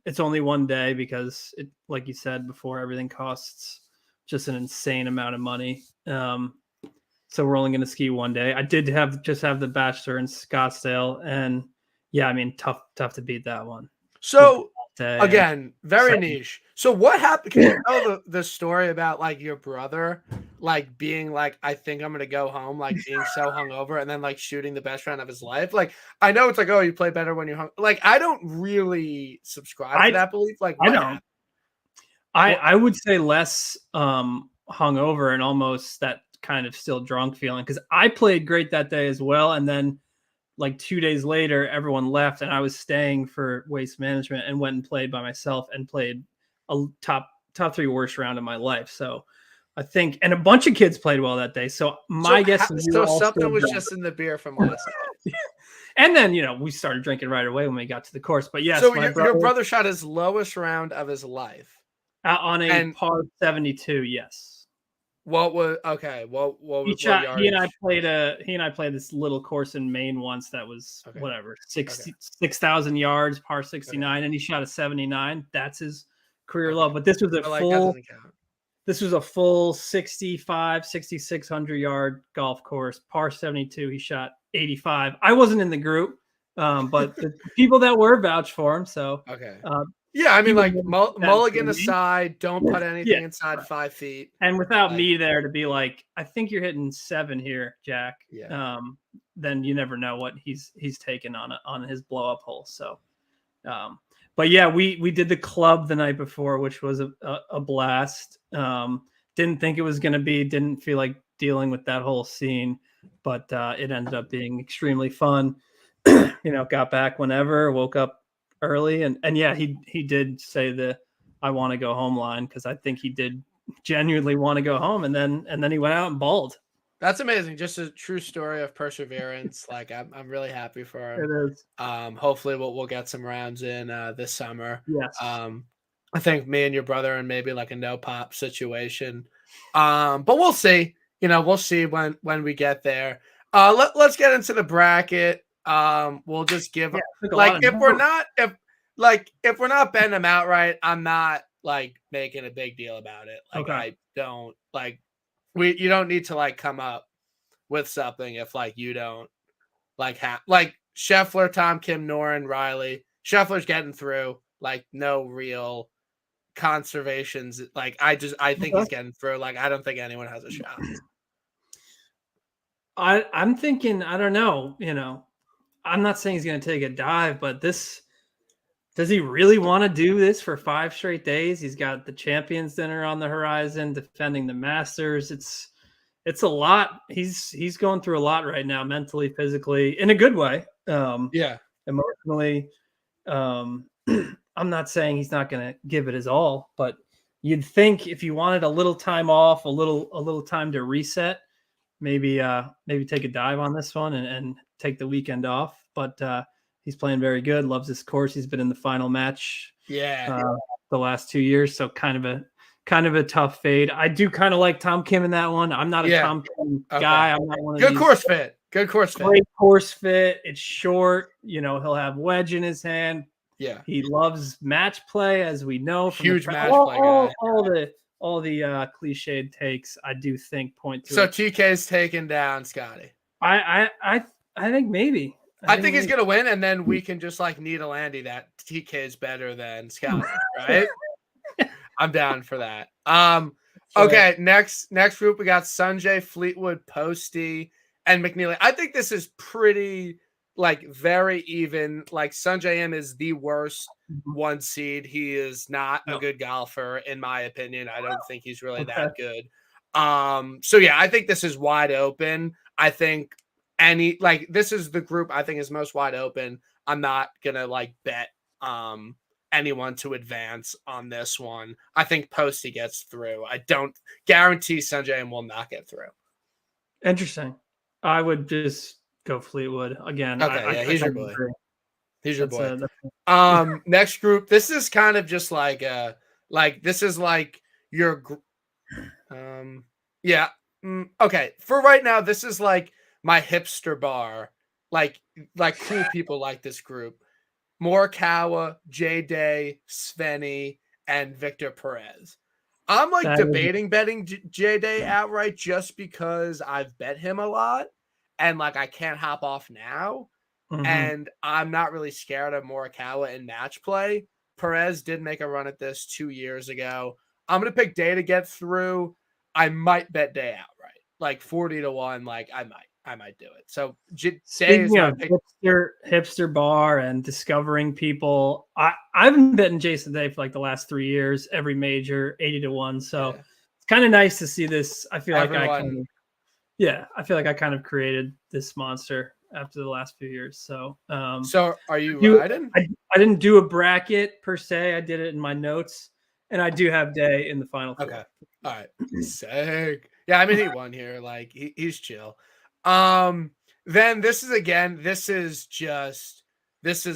Speaker 2: It's only one day because it, like you said before, everything costs just an insane amount of money. So we're only going to ski one day. I did just have the Bachelor in Scottsdale, and yeah, I mean, tough to beat that one.
Speaker 1: So again, very niche. So what happened? Can you tell the story about like your brother, like being like, I think I'm gonna go home, like being so hungover, and then like shooting the best round of his life? Like, I know it's like, oh, you play better when you're hung. Like, I don't really subscribe to that belief. Like, what happened?
Speaker 2: I would say less hungover and almost that kind of still drunk feeling, because I played great that day as well, and then like 2 days later, everyone left, and I was staying for waste management and went and played by myself and played a top 3 worst round of my life. So I think, and a bunch of kids played well that day. So my guess is
Speaker 1: something was just in the beer from last night.
Speaker 2: And then, we started drinking right away when we got to the course. But yes,
Speaker 1: so your brother shot his lowest round of his life
Speaker 2: on a par 72. Yes.
Speaker 1: What was okay? What
Speaker 2: he and I played this little course in Maine once that was whatever 6,000 yards, par 69, and he shot a 79. That's his career low. But this was a full. This was a full 6,600 yard golf course, par 72. He shot 85. I wasn't in the group, but the people that were vouched for him. So
Speaker 1: yeah, I mean, like mulligan aside, don't put anything inside 5 feet.
Speaker 2: And without me there to be like, I think you're hitting 7 here, Jack.
Speaker 1: Yeah.
Speaker 2: Then you never know what he's taken on his blow up hole. So, but yeah, we did the club the night before, which was a blast. Didn't think it was going to be. Didn't feel like dealing with that whole scene, but it ended up being extremely fun. Got back whenever, woke up early, and yeah, he did say the I want to go home line, because I think he did genuinely want to go home, and then he went out and balled.
Speaker 1: That's amazing. Just a true story of perseverance. Like, I'm really happy for him.
Speaker 2: It is.
Speaker 1: Hopefully we'll get some rounds in this summer.
Speaker 2: Yes.
Speaker 1: I think me and your brother and maybe like a no pop situation. But we'll see. We'll see when we get there. Let's get into the bracket. We'll just give like if we're not betting them outright, I'm not like making a big deal about it. Like I don't like you don't need to like come up with something if like you don't like have like Scheffler, Tom Kim, Noren, Riley. Scheffler's getting through, like no real conservations. Like I think he's getting through. Like I don't think anyone has a shot.
Speaker 2: I'm thinking, I don't know, I'm not saying he's going to take a dive, but does he really want to do this for 5 straight days? He's got the Champions Dinner on the horizon, defending the Masters. It's a lot. He's going through a lot right now, mentally, physically, in a good way. Emotionally. I'm not saying he's not going to give it his all, but you'd think if you wanted a little time off, a little time to reset, maybe take a dive on this one and take the weekend off. But he's playing very good. Loves this course. He's been in the final match. The last 2 years. So kind of a tough fade. I do kind of like Tom Kim in that one. I'm not a Tom Kim guy. I'm not one of
Speaker 1: Good course fit. Good course fit.
Speaker 2: Great course fit. It's short. He'll have wedge in his hand.
Speaker 1: Yeah.
Speaker 2: He loves match play, as we know. From
Speaker 1: huge match play guy.
Speaker 2: All the cliched takes, I do think point to.
Speaker 1: So TK's taking down Scotty.
Speaker 2: I think maybe.
Speaker 1: I think he's gonna win, and then we can just like needle Andy that TK is better than Scotty, right? I'm down for that. Okay, next group we got Sanjay, Fleetwood, Posty, and McNeely. I think this is pretty like very even. Like Sanjay M is the worst 1 seed. He is not a good golfer, in my opinion. I don't think he's really that good. So yeah, I think this is wide open. I think this is the group I think is most wide open. I'm not gonna like bet anyone to advance on this one. I think Posty gets through. I don't guarantee Sanjay will not get through.
Speaker 2: Interesting. I would just go Fleetwood again.
Speaker 1: Okay, he's your boy. He's your boy. Next group. This is kind of just like this is like your okay. For right now, this is like my hipster bar like cool people like this group. Morikawa, J Day, Svenny, and Victor Perez. I'm like
Speaker 2: That is,
Speaker 1: debating betting J Day outright just because I've bet him a lot and like I can't hop off now.
Speaker 2: mhm.
Speaker 1: And I'm not really scared of Morikawa in match play. Perez did make a run at this 2 years ago. I'm gonna pick Day to get through. I might bet Day outright, like 40 to 1. Like I might do it. So Day is
Speaker 2: Speaking
Speaker 1: my
Speaker 2: of
Speaker 1: pick.
Speaker 2: hipster bar and discovering people, I've been betting Jason Day for like the last 3 years, every major 80 to 1. So
Speaker 1: Yeah,
Speaker 2: it's kind of nice to see this. I feel like
Speaker 1: everyone.
Speaker 2: I feel like I kind of created this monster after the last few years. So
Speaker 1: So are you
Speaker 2: do
Speaker 1: riding?
Speaker 2: I didn't do a bracket per se. I did it in my notes, and I do have Day in the final
Speaker 1: Okay.
Speaker 2: four.
Speaker 1: All right. Sick. Yeah, I mean he won here. Like he's chill. Um then this is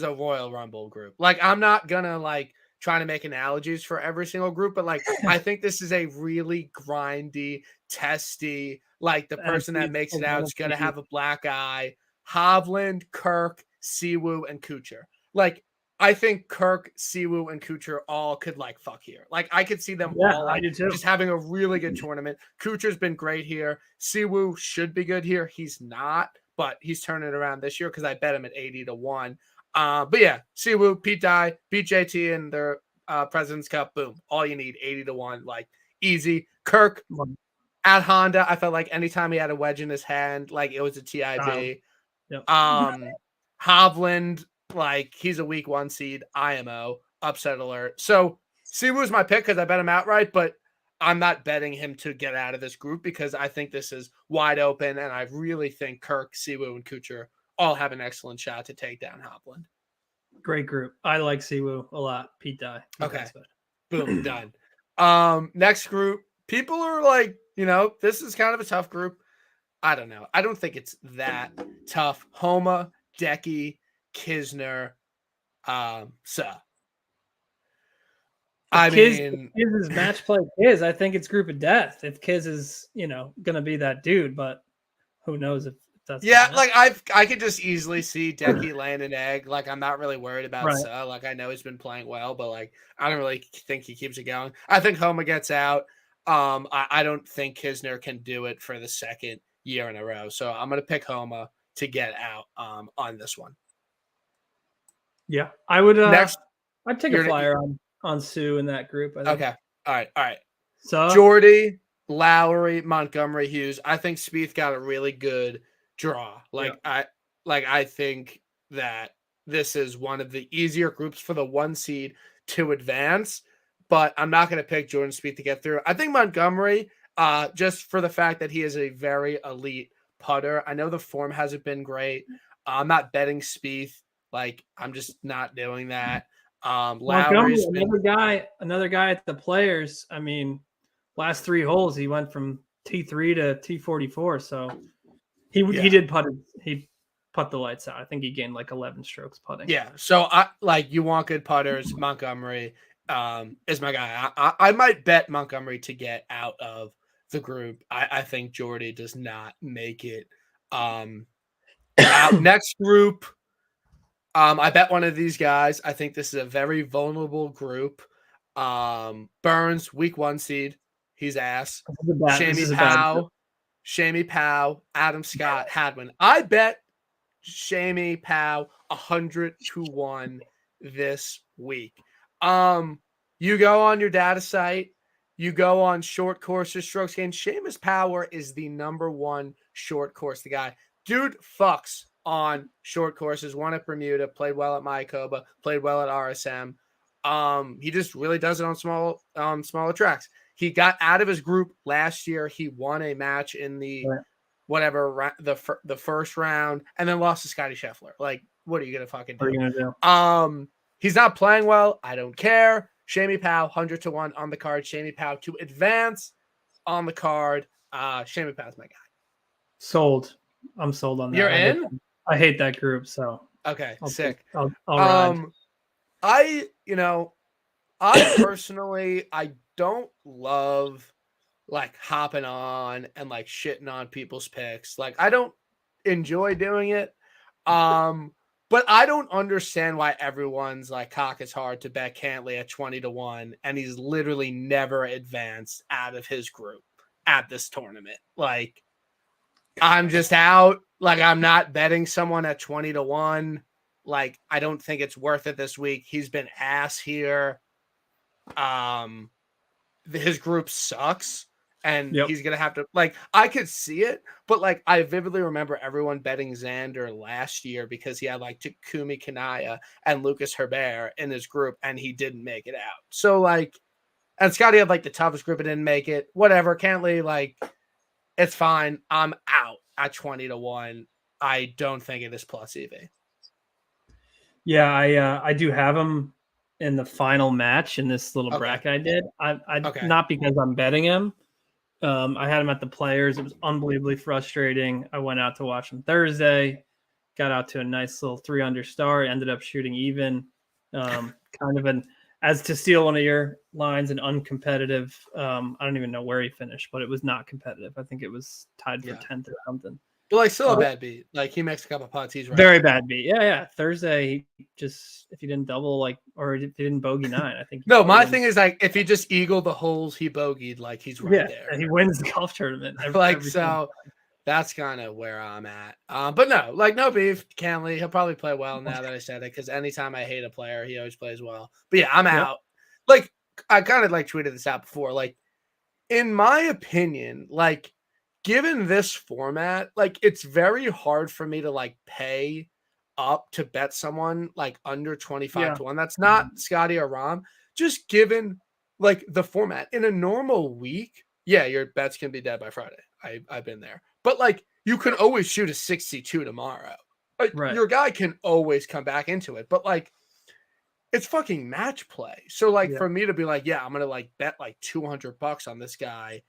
Speaker 1: a Royal Rumble group. Like I'm not gonna like trying to make analogies for every single group, but like I think this is a really grindy, testy, like the
Speaker 2: And
Speaker 1: person that
Speaker 2: he's
Speaker 1: makes
Speaker 2: a
Speaker 1: it out is gonna
Speaker 2: wonderful.
Speaker 1: have a black eye. Hovland, Kirk, Siwoo, and Kuchar. Like I think Kirk, Siwoo, and Kuchar all could like fuck here. Like I could see them
Speaker 2: Yeah,
Speaker 1: all
Speaker 2: I
Speaker 1: like
Speaker 2: do too.
Speaker 1: just having a really good tournament. Kuchar's been great here. Siwoo should be good here. He's not, but he's turning it around this year because I bet him at 80 to 1. But yeah, Siwoo, Pete Dye, beat JT in their President's Cup. Boom. All you need, 80 to 1. Like easy. Kirk at Honda, I felt like anytime he had a wedge in his hand, like it was a
Speaker 2: Child.
Speaker 1: TIB.
Speaker 2: Yep.
Speaker 1: Hovland, like he's a week 1 seed, IMO, upset alert. So Siwoo's my pick because I bet him outright, but I'm not betting him to get out of this group because I think this is wide open, and I really think Kirk, Siwoo, and Kuchar all have an excellent shot to take down Hovland.
Speaker 2: Great group. I like Siwoo a lot. Pete Dye. Pete
Speaker 1: Okay,
Speaker 2: Dye's better.
Speaker 1: boom, done. Next group, people are like, this is kind of a tough group. I don't know. I don't think it's that tough. Homa, Decky, Kisner, so
Speaker 2: If
Speaker 1: I
Speaker 2: Kiz,
Speaker 1: mean,
Speaker 2: if Kiz is match play Kiz, I think it's group of death. If Kiz is, gonna be that dude, but who knows if that's gonna
Speaker 1: yeah,
Speaker 2: happen.
Speaker 1: like I could just easily see Decky laying an egg. Like I'm not really worried about
Speaker 2: Right.
Speaker 1: Suh. Like I know he's been playing well, but like I don't really think he keeps it going. I think Homa gets out. I don't think Kisner can do it for the second year in a row. So I'm gonna pick Homa to get out on this one.
Speaker 2: Yeah. I would
Speaker 1: Next,
Speaker 2: I'd take a
Speaker 1: you're
Speaker 2: flyer on Sue in that group, I think.
Speaker 1: okay. All right, all right.
Speaker 2: So
Speaker 1: Jordy, Lowry, Montgomery, Hughes. I think Spieth got a really good draw.
Speaker 2: yeah.
Speaker 1: I think that this is one of the easier groups for the 1 seed to advance, but I'm not going to pick Jordan Spieth to get through. I think Montgomery, just for the fact that he is a very elite putter. I know the form hasn't been great. I'm not betting Spieth. Like I'm just not doing that.
Speaker 2: Montgomery,
Speaker 1: Lowry's been
Speaker 2: another guy at the Players. I mean, last 3 holes he went from T3 to T44, so he
Speaker 1: yeah.
Speaker 2: did he put the lights out. I think he gained like 11 strokes putting.
Speaker 1: Yeah, so I like you want good putters. Montgomery is my guy. I might bet Montgomery to get out of the group. I think Jordy does not make it out. Next group, I bet one of these guys. I think this is a very vulnerable group. Burns, week 1 seed. He's ass.
Speaker 2: This is a bad group.
Speaker 1: Shamie Powell, Adam Scott, Hadwin. I bet Shamie Powell 100 to 1 this week. You go on your data site, you go on short courses, strokes gained. Seamus Power is the #1 short course. The guy, dude, fucks on short courses. Won at Bermuda, played well at Mayakoba, played well at RSM. He just really does it on smaller tracks. He got out of his group last year. He won a match in the the first round, and then lost to Scotty Scheffler. Like, what are you gonna fucking do?
Speaker 2: What are you gonna do?
Speaker 1: He's not playing well. I don't care. Shamie Powell, 100 to 1 on the card. Shamie Powell to advance on the card. Shamie Powell's my guy.
Speaker 2: Sold. I'm sold on that.
Speaker 1: You're in?
Speaker 2: I hate that group, so
Speaker 1: okay,
Speaker 2: I'll
Speaker 1: sick.
Speaker 2: I'll ride.
Speaker 1: I personally I don't love like hopping on and like shitting on people's picks. Like I don't enjoy doing it. But I don't understand why everyone's like cock is hard to bet Cantley at 20-1, and he's literally never advanced out of his group at this tournament. Like, I'm just out. Like, I'm not betting someone at 20-1. Like, I don't think it's worth it this week. He's been ass here. His group sucks. And he's going to have to, like, I could see it, but, like, I vividly remember everyone betting Xander last year because he had, like, Takumi Kanaya and Lucas Herbert in his group, and he didn't make it out. So, like, and Scotty had, like, the toughest group and didn't make it. Whatever. Cantley, like, it's fine. I'm out at 20-1. I don't think it is plus EV.
Speaker 2: Yeah, I do have him in the final match in this little bracket I did. Not because I'm betting him. I had him at the Players. It was unbelievably frustrating. I went out to watch him Thursday, got out to a nice little 3-under star, ended up shooting even. Kind of as to steal one of your lines, an uncompetitive. I don't even know where he finished, but it was not competitive. I think it was tied for 10th or something.
Speaker 1: But like, still a bad beat. Like, he makes a couple putts. He's right.
Speaker 2: Very bad beat. Yeah. Thursday, just if he didn't double, like, or if he didn't bogey 9, I think.
Speaker 1: No, my thing is, like, if he just eagled the holes he bogeyed, like, he's right there.
Speaker 2: He wins the golf tournament.
Speaker 1: So that's kind of where I'm at. But no, like, no beef. Cantley, he'll probably play well now that I said it, because anytime I hate a player, he always plays well. But yeah, I'm out. Like, I kind of like tweeted this out before. Like, in my opinion, like, given this format, like, it's very hard for me to like pay up to bet someone like under 25-1. That's not Scotty or Rom. Just given like the format in a normal week, your bets can be dead by Friday. I've been there, but like, you can always shoot a 62 tomorrow. Like, your guy can always come back into it, but like, it's fucking match play. So like, for me to be like, I'm gonna like bet like $200 on this guy.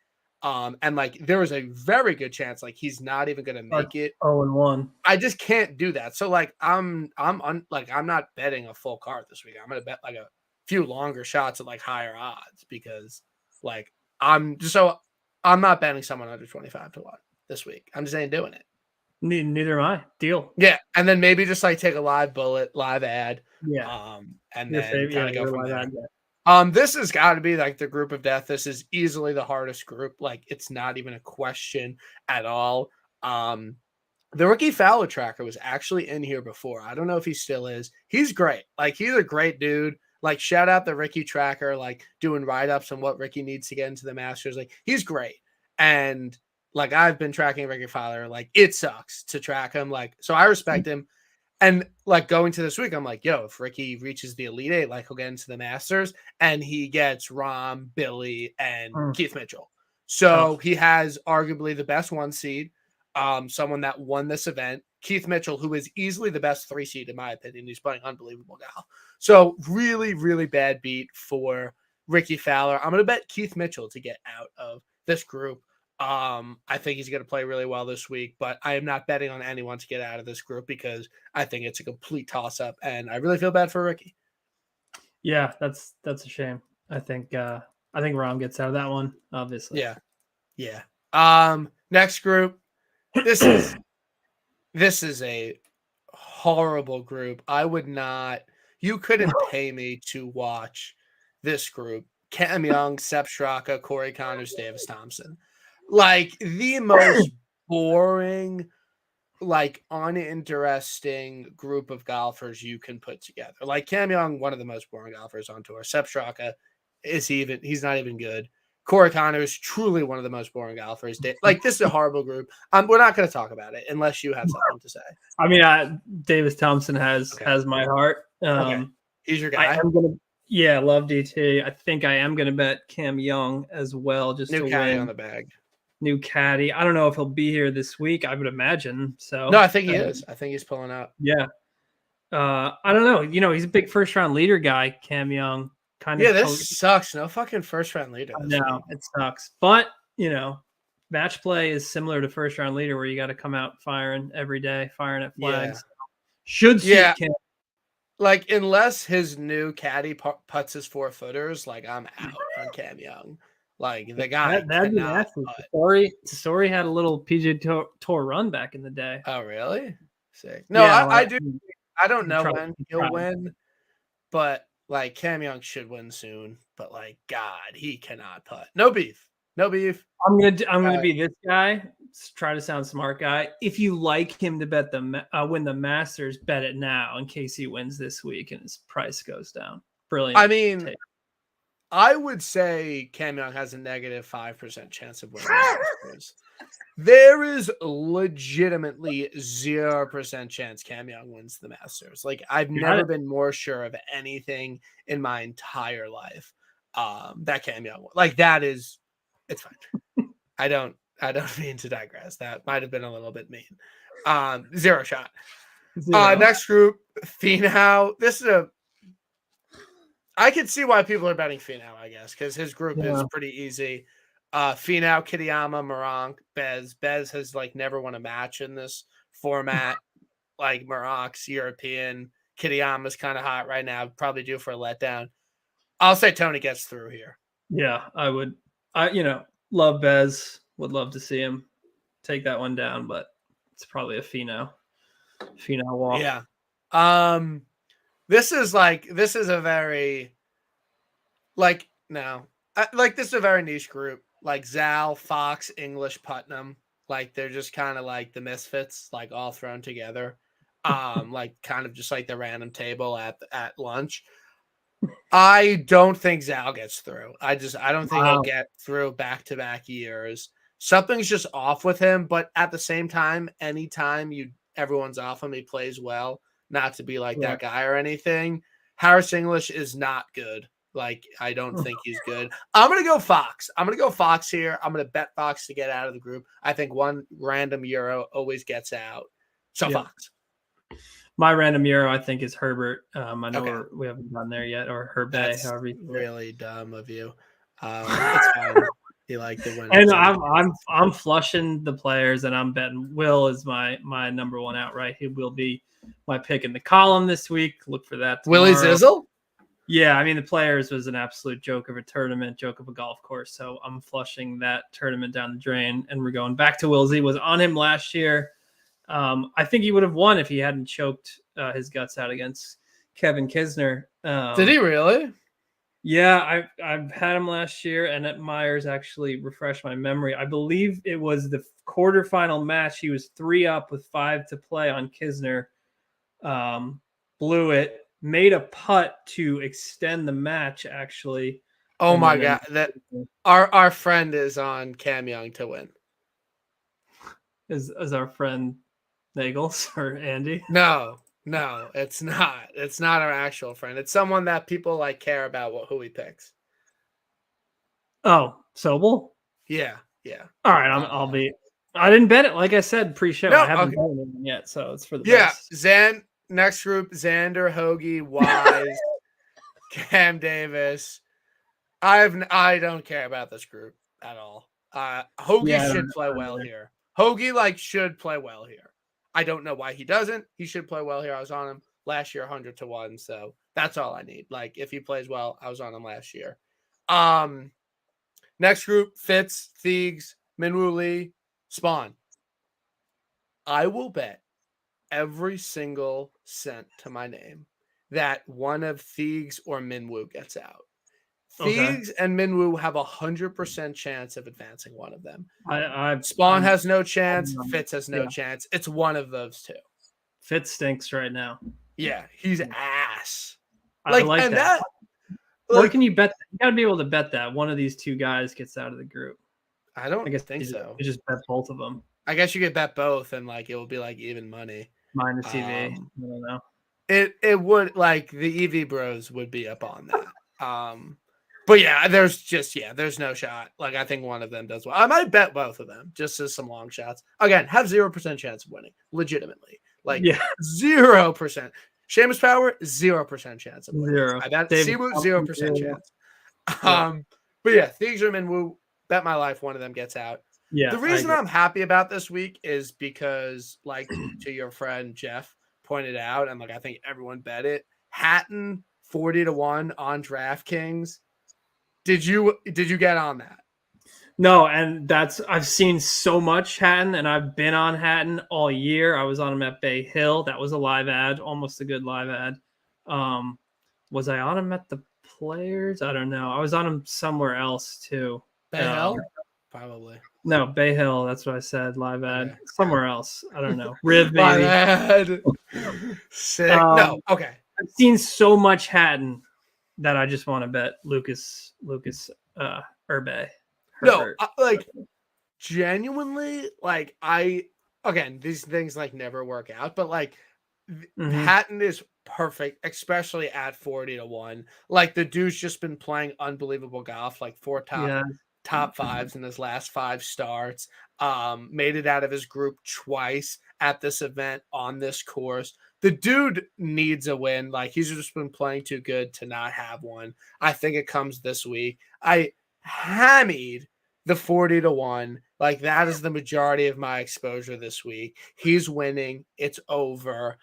Speaker 1: And like, there is a very good chance like he's not even gonna make it
Speaker 2: 0-1.
Speaker 1: I just can't do that. So like, I'm not betting a full card this week. I'm gonna bet like a few longer shots at like higher odds, because like, I'm not betting someone under 25-1 this week. I'm just ain't doing it.
Speaker 2: Neither am I. Deal.
Speaker 1: Yeah, and then maybe just like take a live bullet, live ad. And
Speaker 2: Your
Speaker 1: then kind of go from there. This has got to be like the group of death. This is easily the hardest group. Like, it's not even a question at all. The Ricky Fowler tracker was actually in here before. I don't know if he still is. He's great. Like, he's a great dude. Like, shout out the Ricky tracker, like doing write-ups on what Ricky needs to get into the Masters. Like, he's great. And like, I've been tracking Ricky Fowler. Like, it sucks to track him. Like, so I respect him. And like, going to this week, I'm like, yo, if Ricky reaches the Elite Eight, like, he'll get into the Masters, and he gets Rom, Billy, and Keith Mitchell. So he has arguably the best 1 seed, someone that won this event. Keith Mitchell, who is easily the best 3 seed in my opinion. He's playing unbelievable golf. So really, really bad beat for Ricky Fowler. I'm going to bet Keith Mitchell to get out of this group. I think he's going to play really well this week, but I am not betting on anyone to get out of this group because I think it's a complete toss up, and I really feel bad for Ricky.
Speaker 2: Yeah, that's a shame. I think Rom gets out of that one, obviously.
Speaker 1: Yeah. Next group. This is a horrible group. You couldn't pay me to watch this group. Cam Young, Sepp Straka, Corey Connors, Davis Thompson. Like, the most boring, like, uninteresting group of golfers you can put together. Like, Cam Young, one of the most boring golfers on tour. Sepp Straka, he's not even good. Corey Connors, truly one of the most boring golfers. Like, this is a horrible group. We're not going to talk about it unless you have something to say.
Speaker 2: I mean, Davis Thompson has my heart.
Speaker 1: He's your guy.
Speaker 2: Love DT. I think I am going to bet Cam Young as well. Just
Speaker 1: new caddy on the bag.
Speaker 2: New caddy. I don't know if he'll be here this week. I would imagine so.
Speaker 1: No, I think he is. I think he's pulling up.
Speaker 2: Yeah. I don't know. You know, he's a big first round leader guy, Cam Young.
Speaker 1: This sucks. No fucking first round leader.
Speaker 2: No, it sucks. But, you know, match play is similar to first round leader, where you got to come out firing every day, firing at flags. Should suit Cam.
Speaker 1: Like, unless his new caddy putts his 4-footers, like, I'm out on Cam Young. Like, the guy.
Speaker 2: That'd be nasty. Tesori had a little PGA Tour run back in the day.
Speaker 1: Oh, really? Sick. No,
Speaker 2: Yeah,
Speaker 1: I do. I don't know
Speaker 2: try.
Speaker 1: when he'll win, but like Cam Young should win soon. But like, God, he cannot putt. No beef. No beef.
Speaker 2: I'm gonna be this guy. Try to sound smart, guy. If you like him to bet win the Masters, bet it now in case he wins this week and his price goes down. Brilliant.
Speaker 1: I mean,
Speaker 2: take.
Speaker 1: I would say Cam Young has a negative 5% chance of winning the Masters. There is legitimately 0% chance Cam Young wins the Masters. Like, I've never been more sure of anything in my entire life that Cam Young. Like, that is, it's fine. I don't mean to digress. That might have been a little bit mean. Zero shot. Next group, Finau. This is I could see why people are betting Finau, I guess, because his group is pretty easy. Finau, Kitayama, Meronk, Bez. Bez has like never won a match in this format. Like Meronk's European. Kitayama's kind of hot right now. Probably due for a letdown. I'll say Tony gets through here.
Speaker 2: Yeah, I would. Love Bez. Would love to see him take that one down, but it's probably a Finau walk.
Speaker 1: Yeah. This is a very this is a very niche group. Like Zal, Fox, English, Putnam. Like they're just kind of like the misfits, like all thrown together. Like kind of just like the random table at lunch. I don't think Zal gets through. I don't think he'll get through back-to-back years. Something's just off with him, but at the same time, anytime everyone's off him, he plays well. Not to be like that guy or anything. Harris English is not good. Like, I don't think he's good. I'm going to go Fox. I'm going to go Fox here. I'm going to bet Fox to get out of the group. I think one random Euro always gets out. So Fox.
Speaker 2: My random Euro, I think, is Herbert. I know we haven't gone there yet, or Herbert. However you
Speaker 1: really dumb of you. It's fine. You like the win.
Speaker 2: And I'm flushing the players, and I'm betting Will is my number one outright. He will be my pick in the column this week. Look for that tomorrow.
Speaker 1: Willie Zizzle?
Speaker 2: Yeah, I mean, the players was an absolute joke of a tournament, joke of a golf course. So I'm flushing that tournament down the drain, and we're going back to Willsy. Was on him last year. I think he would have won if he hadn't choked his guts out against Kevin Kisner.
Speaker 1: Did he really?
Speaker 2: Yeah, I've had him last year, and at Myers actually refreshed my memory. I believe it was the quarterfinal match. He was 3 up with 5 to play on Kisner. Blew it. Made a putt to extend the match, actually.
Speaker 1: Oh my God! That our friend is on Cam Young to win.
Speaker 2: Is our friend Nagels or Andy?
Speaker 1: No, it's not. It's not our actual friend. It's someone that people like care about who he picks.
Speaker 2: Oh, Sobel?
Speaker 1: Yeah.
Speaker 2: All right, I'll be. I didn't bet it. Like I said, pre-show. I haven't done it yet, so it's for the best.
Speaker 1: Next group: Xander, Hoagie, Wise, Cam Davis. I don't care about this group at all. Hoagie should play well here. Hoagie should play well here. I don't know why he doesn't. He should play well here. I was on him last year 100-1, so that's all I need. Like, if he plays well, I was on him last year. Next group: Fitz, Thiegs, Minwoo Lee, Spawn. I will bet every single cent to my name that one of Thiegs or Minwoo gets out. Thiegs and Minwoo have 100% chance of advancing one of them. Spawn has no chance. Fitz has no chance. It's one of those two.
Speaker 2: Fitz stinks right now.
Speaker 1: Yeah, he's ass.
Speaker 2: I like that. Where can you bet? You got to be able to bet that one of these two guys gets out of the group.
Speaker 1: I think so.
Speaker 2: You just bet both of them.
Speaker 1: I guess you could bet both, and it will be even money.
Speaker 2: Minus TV. I don't know.
Speaker 1: It would the EV Bros would be up on that. But yeah, there's no shot. I think one of them does well. I might bet both of them just as some long shots. Again, have 0% chance of winning, legitimately. 0%. Seamus Power, 0% chance of winning.
Speaker 2: Zero.
Speaker 1: I bet Siwoo, 0% chance. But yeah, Thiegs or Minwoo, bet my life one of them gets out.
Speaker 2: Yeah.
Speaker 1: The reason I'm happy about this week is because, to your friend Jeff pointed out, and I think everyone bet it. Hatton 40-1 on DraftKings. Did you get on that?
Speaker 2: No, and I've seen so much Hatton, and I've been on Hatton all year. I was on him at Bay Hill. That was a live ad, almost a good live ad. Was I on him at the Players? I don't know. I was on him somewhere else too.
Speaker 1: Bay Hill? Probably.
Speaker 2: No, Bay Hill. That's what I said. Live ad.
Speaker 1: Okay.
Speaker 2: Somewhere else. I don't know. Riv
Speaker 1: My
Speaker 2: maybe.
Speaker 1: bad. Sick. No, okay.
Speaker 2: I've seen so much Hatton that I just want to bet Lucas Herbe.
Speaker 1: No, like genuinely, like again, these things like never work out, but like Hatton is perfect, especially at 40-1. Like the dude's just been playing unbelievable golf, like 4 top fives in his last 5 starts. Made it out of his group twice at this event on this course. The dude needs a win. Like he's just been playing too good to not have one. I think it comes this week. I hammied the 40-1. Like that is the majority of my exposure this week. He's winning. It's over.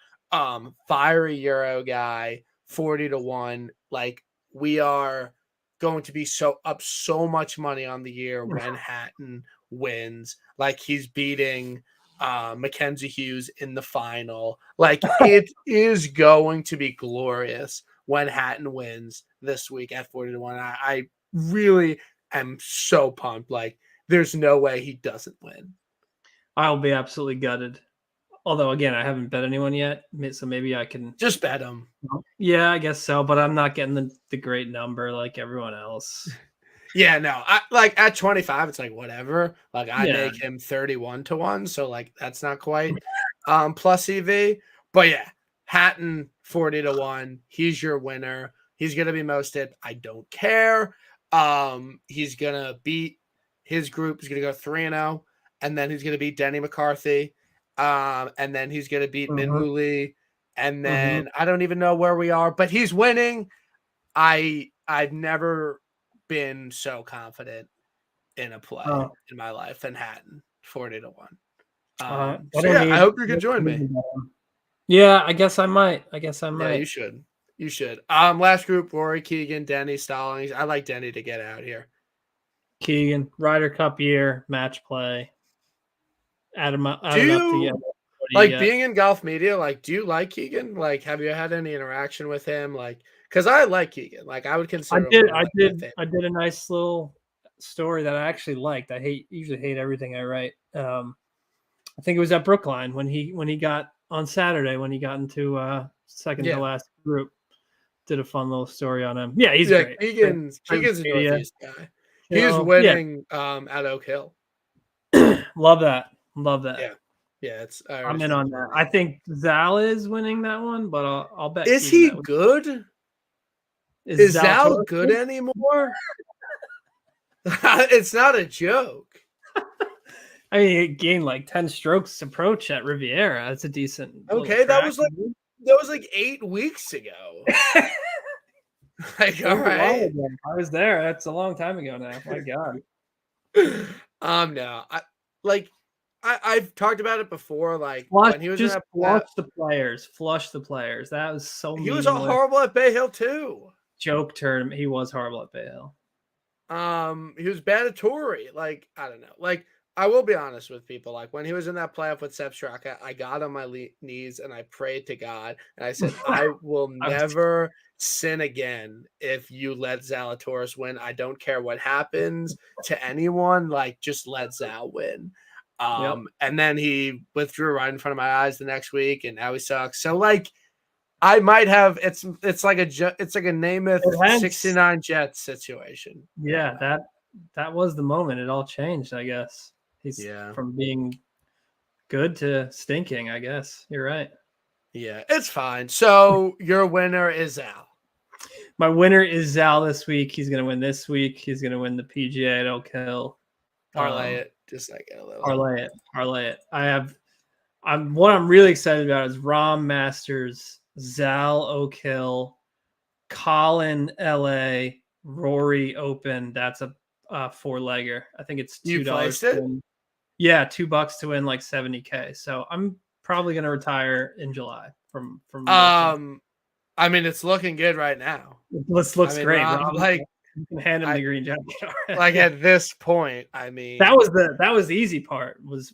Speaker 1: Fiery Euro guy, 40-1. Like we are going to be up so much money on the year when Hatton wins. Like he's beating Mackenzie Hughes in the final. Like it is going to be glorious when Hatton wins this week at 40-1. I really am so pumped. Like there's no way he doesn't win.
Speaker 2: I'll be absolutely gutted. Although, again, I haven't bet anyone yet, so maybe I can
Speaker 1: just bet him.
Speaker 2: Yeah, I guess so, but I'm not getting the great number like everyone else.
Speaker 1: Yeah, no, I like at 25, it's like whatever. Like I make him 31-1, so like that's not quite plus EV. But yeah, Hatton 40-1. He's your winner. He's gonna be most hit. I don't care. He's gonna beat his group. He's gonna go 3-0, and then he's gonna beat Denny McCarthy. And then he's gonna beat Minwoo Lee, and then I don't even know where we are, but he's winning. I've never been so confident in a play in my life than Hatton 40-1. So yeah, I hope you can join me.
Speaker 2: Yeah, I guess I might. Yeah,
Speaker 1: you should. You should. Last group: Rory, Keegan, Denny, Stallings. I like Denny to get out here.
Speaker 2: Keegan, Ryder Cup year, match play. Add him up
Speaker 1: together. Like being in golf media, like, do you like Keegan? Like, have you had any interaction with him? Like, because I like Keegan. Like, I would consider.
Speaker 2: I did a nice little story that I actually liked. I usually hate everything I write. I think it was at Brookline when he got on Saturday when he got into second to last group. Did a fun little story on him. Yeah, he's great.
Speaker 1: Keegan's a Northeast guy. He's winning at Oak Hill.
Speaker 2: Love that.
Speaker 1: Yeah.
Speaker 2: I'm in on that. I think Zal is winning that one, but I'll bet.
Speaker 1: Is he good? Is Zal good anymore? It's not a joke.
Speaker 2: I mean, he gained like 10 strokes approach at Riviera. That's a decent.
Speaker 1: Okay, that was like 8 weeks ago. Like, all right.
Speaker 2: I was there. That's a long time ago now. My God.
Speaker 1: No, I've talked about it before. Like
Speaker 2: when he was just flush the players. That was so.
Speaker 1: He was horrible at Bay Hill too.
Speaker 2: Joke term. He was horrible at Bay Hill.
Speaker 1: He was bad at Torrey. Like I don't know. Like I will be honest with people. Like when he was in that playoff with Sepp Straka, I got on my knees and I prayed to God and I said, I will never sin again if you let Zalatoris win. I don't care what happens to anyone. Like just let Zal win. And then he withdrew right in front of my eyes the next week, and now he sucks. So like, I might have it's like a Namath 69 Jets situation.
Speaker 2: Yeah, that was the moment. It all changed, I guess. He's from being good to stinking. I guess you're right.
Speaker 1: Yeah, it's fine. So your winner is Zal.
Speaker 2: My winner is Zal this week. He's gonna win this week. He's gonna win the PGA at Oak Hill.
Speaker 1: Parlay it. Just like a little.
Speaker 2: Parlay it. What I'm really excited about is Rahm Masters, Zal Oak Hill, Colin LA, Rory Open. That's a 4-legger. I think it's $2.
Speaker 1: You placed it?
Speaker 2: Yeah, $2 to win like 70K. So I'm probably gonna retire in July from.
Speaker 1: I mean, it's looking good right now.
Speaker 2: This looks great.
Speaker 1: Rahm, like
Speaker 2: You can hand him
Speaker 1: I
Speaker 2: the green jacket.
Speaker 1: like at this point, I mean,
Speaker 2: that was the easy part was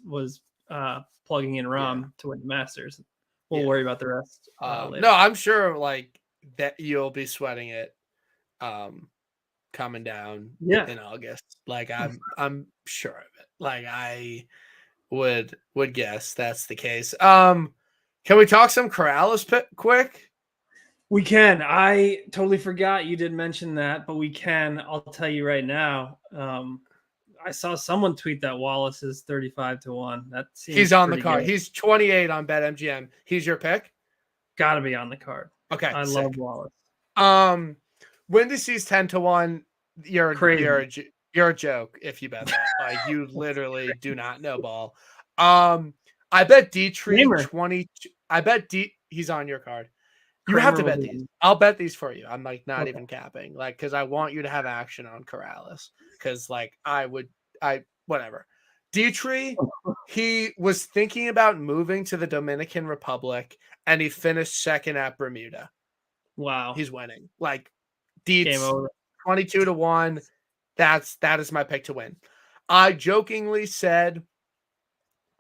Speaker 2: plugging in Rom to win the Masters. We'll worry about the rest later.
Speaker 1: No, I'm sure like that you'll be sweating it coming down in August. Like I'm sure of it. Like I would guess that's the case. Can we talk some Corrales quick?
Speaker 2: We can. I totally forgot you did mention that, but we can. I'll tell you right now. I saw someone tweet that Wallace is 35-1. That seems
Speaker 1: he's on the card.
Speaker 2: Good.
Speaker 1: He's 28 on BetMGM. He's your pick?
Speaker 2: Got to be on the card.
Speaker 1: Okay.
Speaker 2: I love Wallace.
Speaker 1: Windie's 10-1. You're a joke if you bet that. Like you literally do not know ball. I bet Dietrich 20. I bet he's on your card. You have to bet these. I'll bet these for you. I'm like not even capping. Like because I want you to have action on Corrales. Because like whatever. Dietrich, he was thinking about moving to the Dominican Republic and he finished second at Bermuda.
Speaker 2: Wow.
Speaker 1: He's winning. Like Dietz 22-1. That is my pick to win. I jokingly said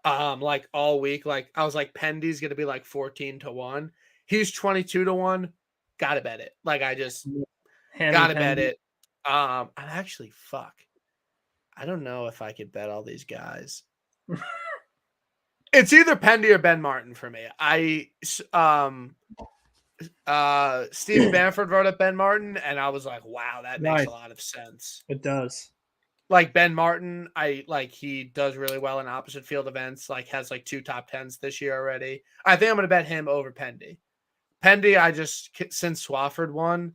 Speaker 1: like all week, like I was like Pendy's gonna be like 14-1. He's 22-1. Gotta bet it. Like I just gotta bet it. I'm actually I don't know if I could bet all these guys. It's either Pendy or Ben Martin for me. Steve Bamford wrote up Ben Martin, and I was like, wow, that makes a lot of sense.
Speaker 2: It does.
Speaker 1: Like Ben Martin, he does really well in opposite field events, like has like 2 top 10s this year already. I think I'm gonna bet him over Pendy. Pendy, since Swafford won,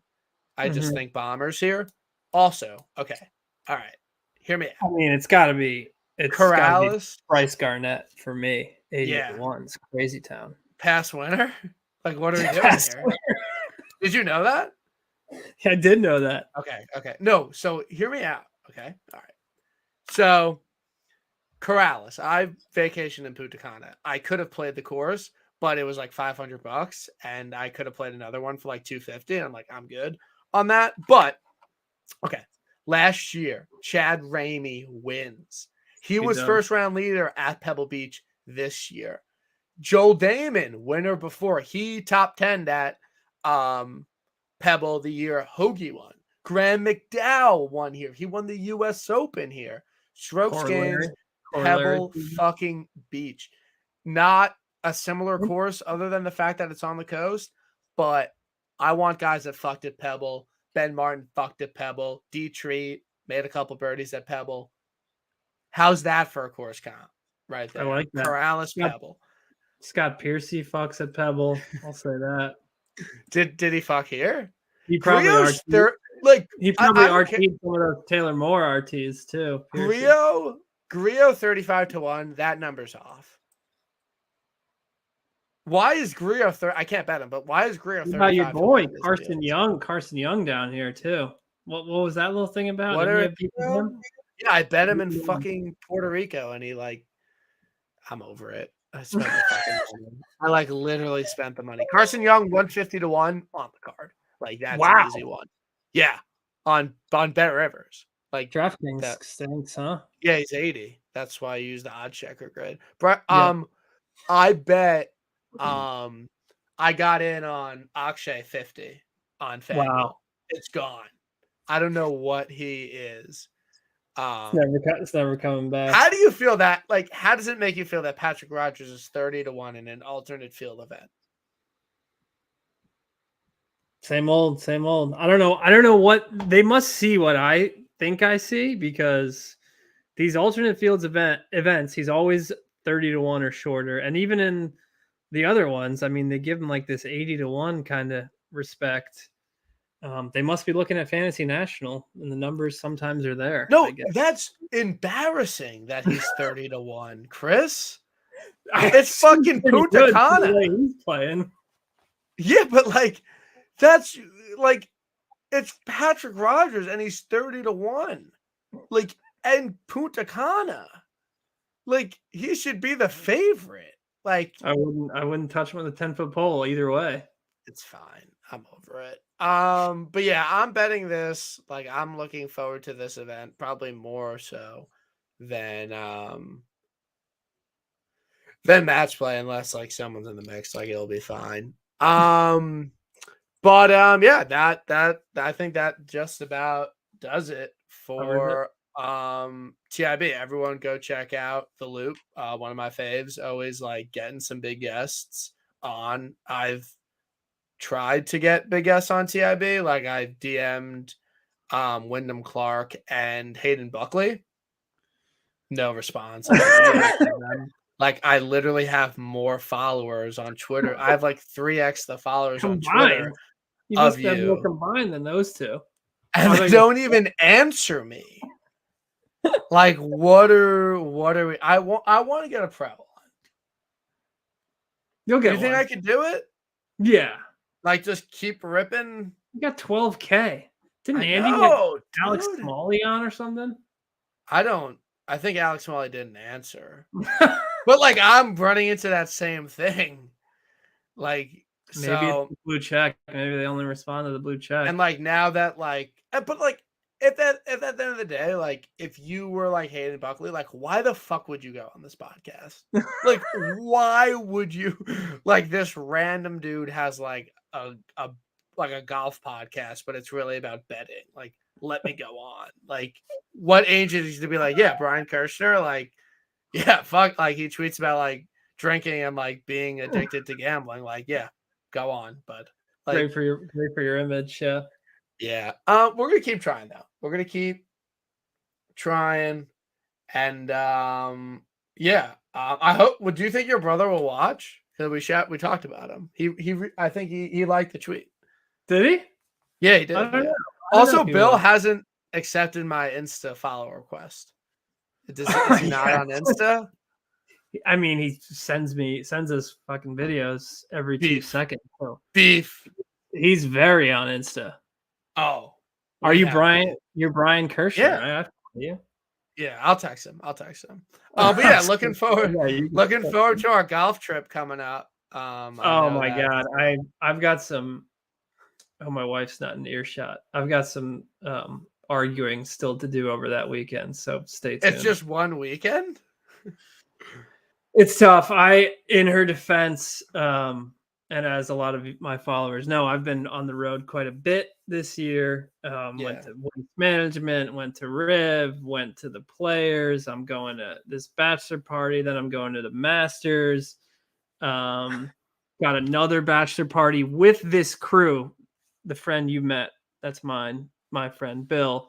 Speaker 1: I just think Bombers here. Also, okay. All right. Hear me out.
Speaker 2: I mean, it's gotta be
Speaker 1: Corrales,
Speaker 2: Bryce Garnett for me. 80-1. It's crazy town.
Speaker 1: Past winner? Like, what are we doing here? Did you know that?
Speaker 2: Yeah, I did know that.
Speaker 1: Okay. No, so hear me out. Okay. All right. So Corrales, I vacationed in Punta Cana. I could have played the course, but it was like $500 and I could have played another one for like $250. I'm like, I'm good on that. But okay. Last year, Chad Ramey wins. He was first round leader at Pebble Beach this year. Joel Damon, winner before. He top 10 at Pebble the year Hoagie won. Graham McDowell won here. He won the U.S. Open here. Strokes games, Pebble fucking Beach. Not a similar course other than the fact that it's on the coast, but I want guys that fucked at Pebble. Ben Martin fucked at Pebble. Dietrich made a couple birdies at Pebble. How's that for a course comp? Right there.
Speaker 2: I like that.
Speaker 1: Corrales, Pebble.
Speaker 2: Scott Piercy fucks at Pebble. I'll say that.
Speaker 1: Did he fuck here?
Speaker 2: He probably RT'd some of those Taylor Moore RTs too.
Speaker 1: Grillo 35-1. That number's off. Why is Grillo I can't bet him, but why is Grillo 35?
Speaker 2: About your boy Carson Young down here too. What was that little thing about?
Speaker 1: Yeah, I bet him in fucking Puerto Rico, and he I'm over it. I spent the fucking money. I literally spent the money. Carson Young 150-1 on the card. Like that's an easy one. Yeah, on Bet Rivers. Like
Speaker 2: DraftKings stinks, huh?
Speaker 1: Yeah, he's 80. That's why I use the odd checker grid. I bet I got in on Akshay 50 on FanDuel.
Speaker 2: Wow.
Speaker 1: It's gone. I don't know what he is.
Speaker 2: It's never coming back.
Speaker 1: How do you feel that? Like, how does it make you feel that Patrick Rogers is 30-1 in an alternate field event?
Speaker 2: Same old. I don't know what they must see what I think I see, because these alternate fields events, he's always 30-1 or shorter. And even in the other ones, I mean, they give him like this 80-1 kind of respect. They must be looking at Fantasy National, and the numbers sometimes are there.
Speaker 1: No, that's embarrassing that he's 30-1, Chris. It's fucking Punta Cana.
Speaker 2: He's playing.
Speaker 1: Yeah, but that's it's Patrick Rogers, and he's 30-1. And Punta Cana. He should be the favorite.
Speaker 2: I wouldn't touch him with a 10-foot pole either way.
Speaker 1: It's fine. I'm over it. But yeah, I'm betting this. Like, I'm looking forward to this event probably more so than match play, unless like someone's in the mix. Like, it'll be fine. But yeah, that I think that just about does it
Speaker 2: Covers it.
Speaker 1: for TIB. Everyone go check out The Loop. One of my faves, always like getting some big guests on. I've tried to get big guests on TIB. Like, I DM'd Wyndham Clark and Hayden Buckley. No response. I have emailed them. Like, I literally have more followers on Twitter. I have like 3x the followers on Twitter
Speaker 2: Combined. You
Speaker 1: of
Speaker 2: must have more
Speaker 1: you,
Speaker 2: combined than those two.
Speaker 1: and
Speaker 2: I
Speaker 1: they
Speaker 2: thought
Speaker 1: don't even answer me. Like, what are we? I want to get a pro on.
Speaker 2: you'll
Speaker 1: Do
Speaker 2: get
Speaker 1: you think
Speaker 2: one.
Speaker 1: I could do it?
Speaker 2: Yeah.
Speaker 1: Like, just keep ripping?
Speaker 2: You got 12K. Didn't
Speaker 1: I
Speaker 2: Andy get
Speaker 1: know,
Speaker 2: Alex
Speaker 1: dude.
Speaker 2: Smalley on or something?
Speaker 1: I think Alex Molly didn't answer. But like, I'm running into that same thing. Like,
Speaker 2: Maybe it's
Speaker 1: so,
Speaker 2: the blue check. Maybe they only respond to the blue check.
Speaker 1: and like now that like, but like, if at the end of the day, like, if you were like Hayden Buckley, like, why the fuck would you go on this podcast? Like, why would you? Like, this random dude has like a golf podcast, but it's really about betting. Like, let me go on. Like, what age is he to be like, yeah, Brian Kirshner, like, yeah, fuck, like, he tweets about like drinking and like being addicted to gambling. Like, yeah, go on, but like,
Speaker 2: great for your image. Yeah.
Speaker 1: yeah. We're gonna keep trying though. We're gonna keep trying, and yeah. I hope. Would you think your brother will watch? Because we talked about him. I think he liked the tweet.
Speaker 2: Did he?
Speaker 1: Yeah, he
Speaker 2: I
Speaker 1: did.
Speaker 2: don't know.
Speaker 1: Yeah.
Speaker 2: I don't know
Speaker 1: Also,
Speaker 2: if he
Speaker 1: Bill
Speaker 2: will.
Speaker 1: hasn't accepted my Insta follow request. Is he not
Speaker 2: Yeah.
Speaker 1: on Insta?
Speaker 2: I mean, he sends us fucking videos every 2
Speaker 1: Beef.
Speaker 2: seconds. So
Speaker 1: Beef.
Speaker 2: he's very on Insta.
Speaker 1: Oh,
Speaker 2: Are
Speaker 1: we
Speaker 2: you
Speaker 1: have
Speaker 2: Brian?
Speaker 1: beef.
Speaker 2: You're Brian Kirshner,
Speaker 1: Yeah.
Speaker 2: right? I follow you.
Speaker 1: Yeah, I'll text him. But yeah, looking forward.
Speaker 2: Yeah,
Speaker 1: Looking forward to our golf trip coming up.
Speaker 2: Oh my god, I've got some. Oh, my wife's not in earshot. I've got some arguing still to do over that weekend, so stay tuned.
Speaker 1: It's just one weekend.
Speaker 2: It's tough. In her defense, and as a lot of my followers know, I've been on the road quite a bit this year. Went to Waste Management, went to Riv, went to the Players. I'm going to this bachelor party, then I'm going to the Masters. Got another bachelor party with this crew. The friend you met, that's my friend Bill.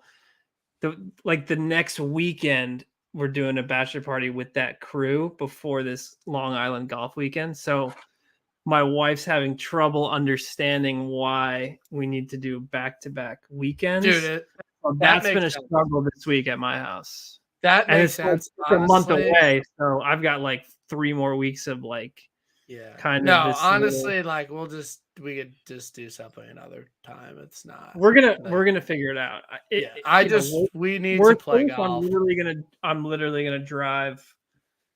Speaker 2: The next weekend, we're doing a bachelor party with that crew before this Long Island golf weekend. So my wife's having trouble understanding why we need to do back-to-back weekends.
Speaker 1: Dude,
Speaker 2: that's been a struggle this week at my house.
Speaker 1: That makes sense.
Speaker 2: It's a month away, so I've got like 3 more weeks of like, kind of this.
Speaker 1: Honestly, like we could just do something another time. It's not.
Speaker 2: We're gonna figure it out.
Speaker 1: We need to play golf.
Speaker 2: I'm literally gonna drive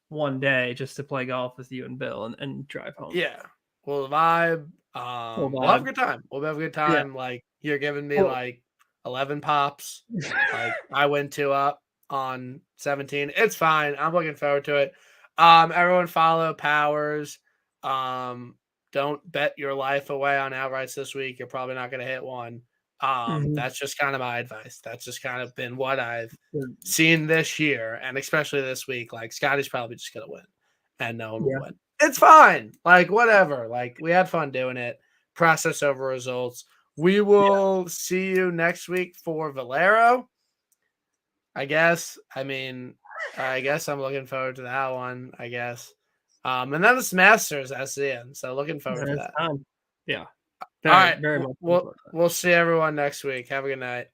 Speaker 2: one day just to play golf with you and Bill and drive home.
Speaker 1: Yeah, we'll vibe. We'll have a good time. We'll have a good time. Yeah. Like, you're giving me like 11 pops. Like, I went 2 up on 17. It's fine. I'm looking forward to it. Everyone follow Powers. Don't bet your life away on outrights this week. You're probably not going to hit one. That's just kind of my advice. That's just kind of been what I've seen this year, and especially this week. Like, Scotty's probably just going to win, and no one will win. It's fine. Like, whatever. Like, we had fun doing it. Process over results. We will see you next week for Valero, I guess. I mean, I guess I'm looking forward to that one, I guess. And then it's Masters at the end. So looking forward to that.
Speaker 2: Yeah.
Speaker 1: All right. We'll see everyone next week. Have a good night.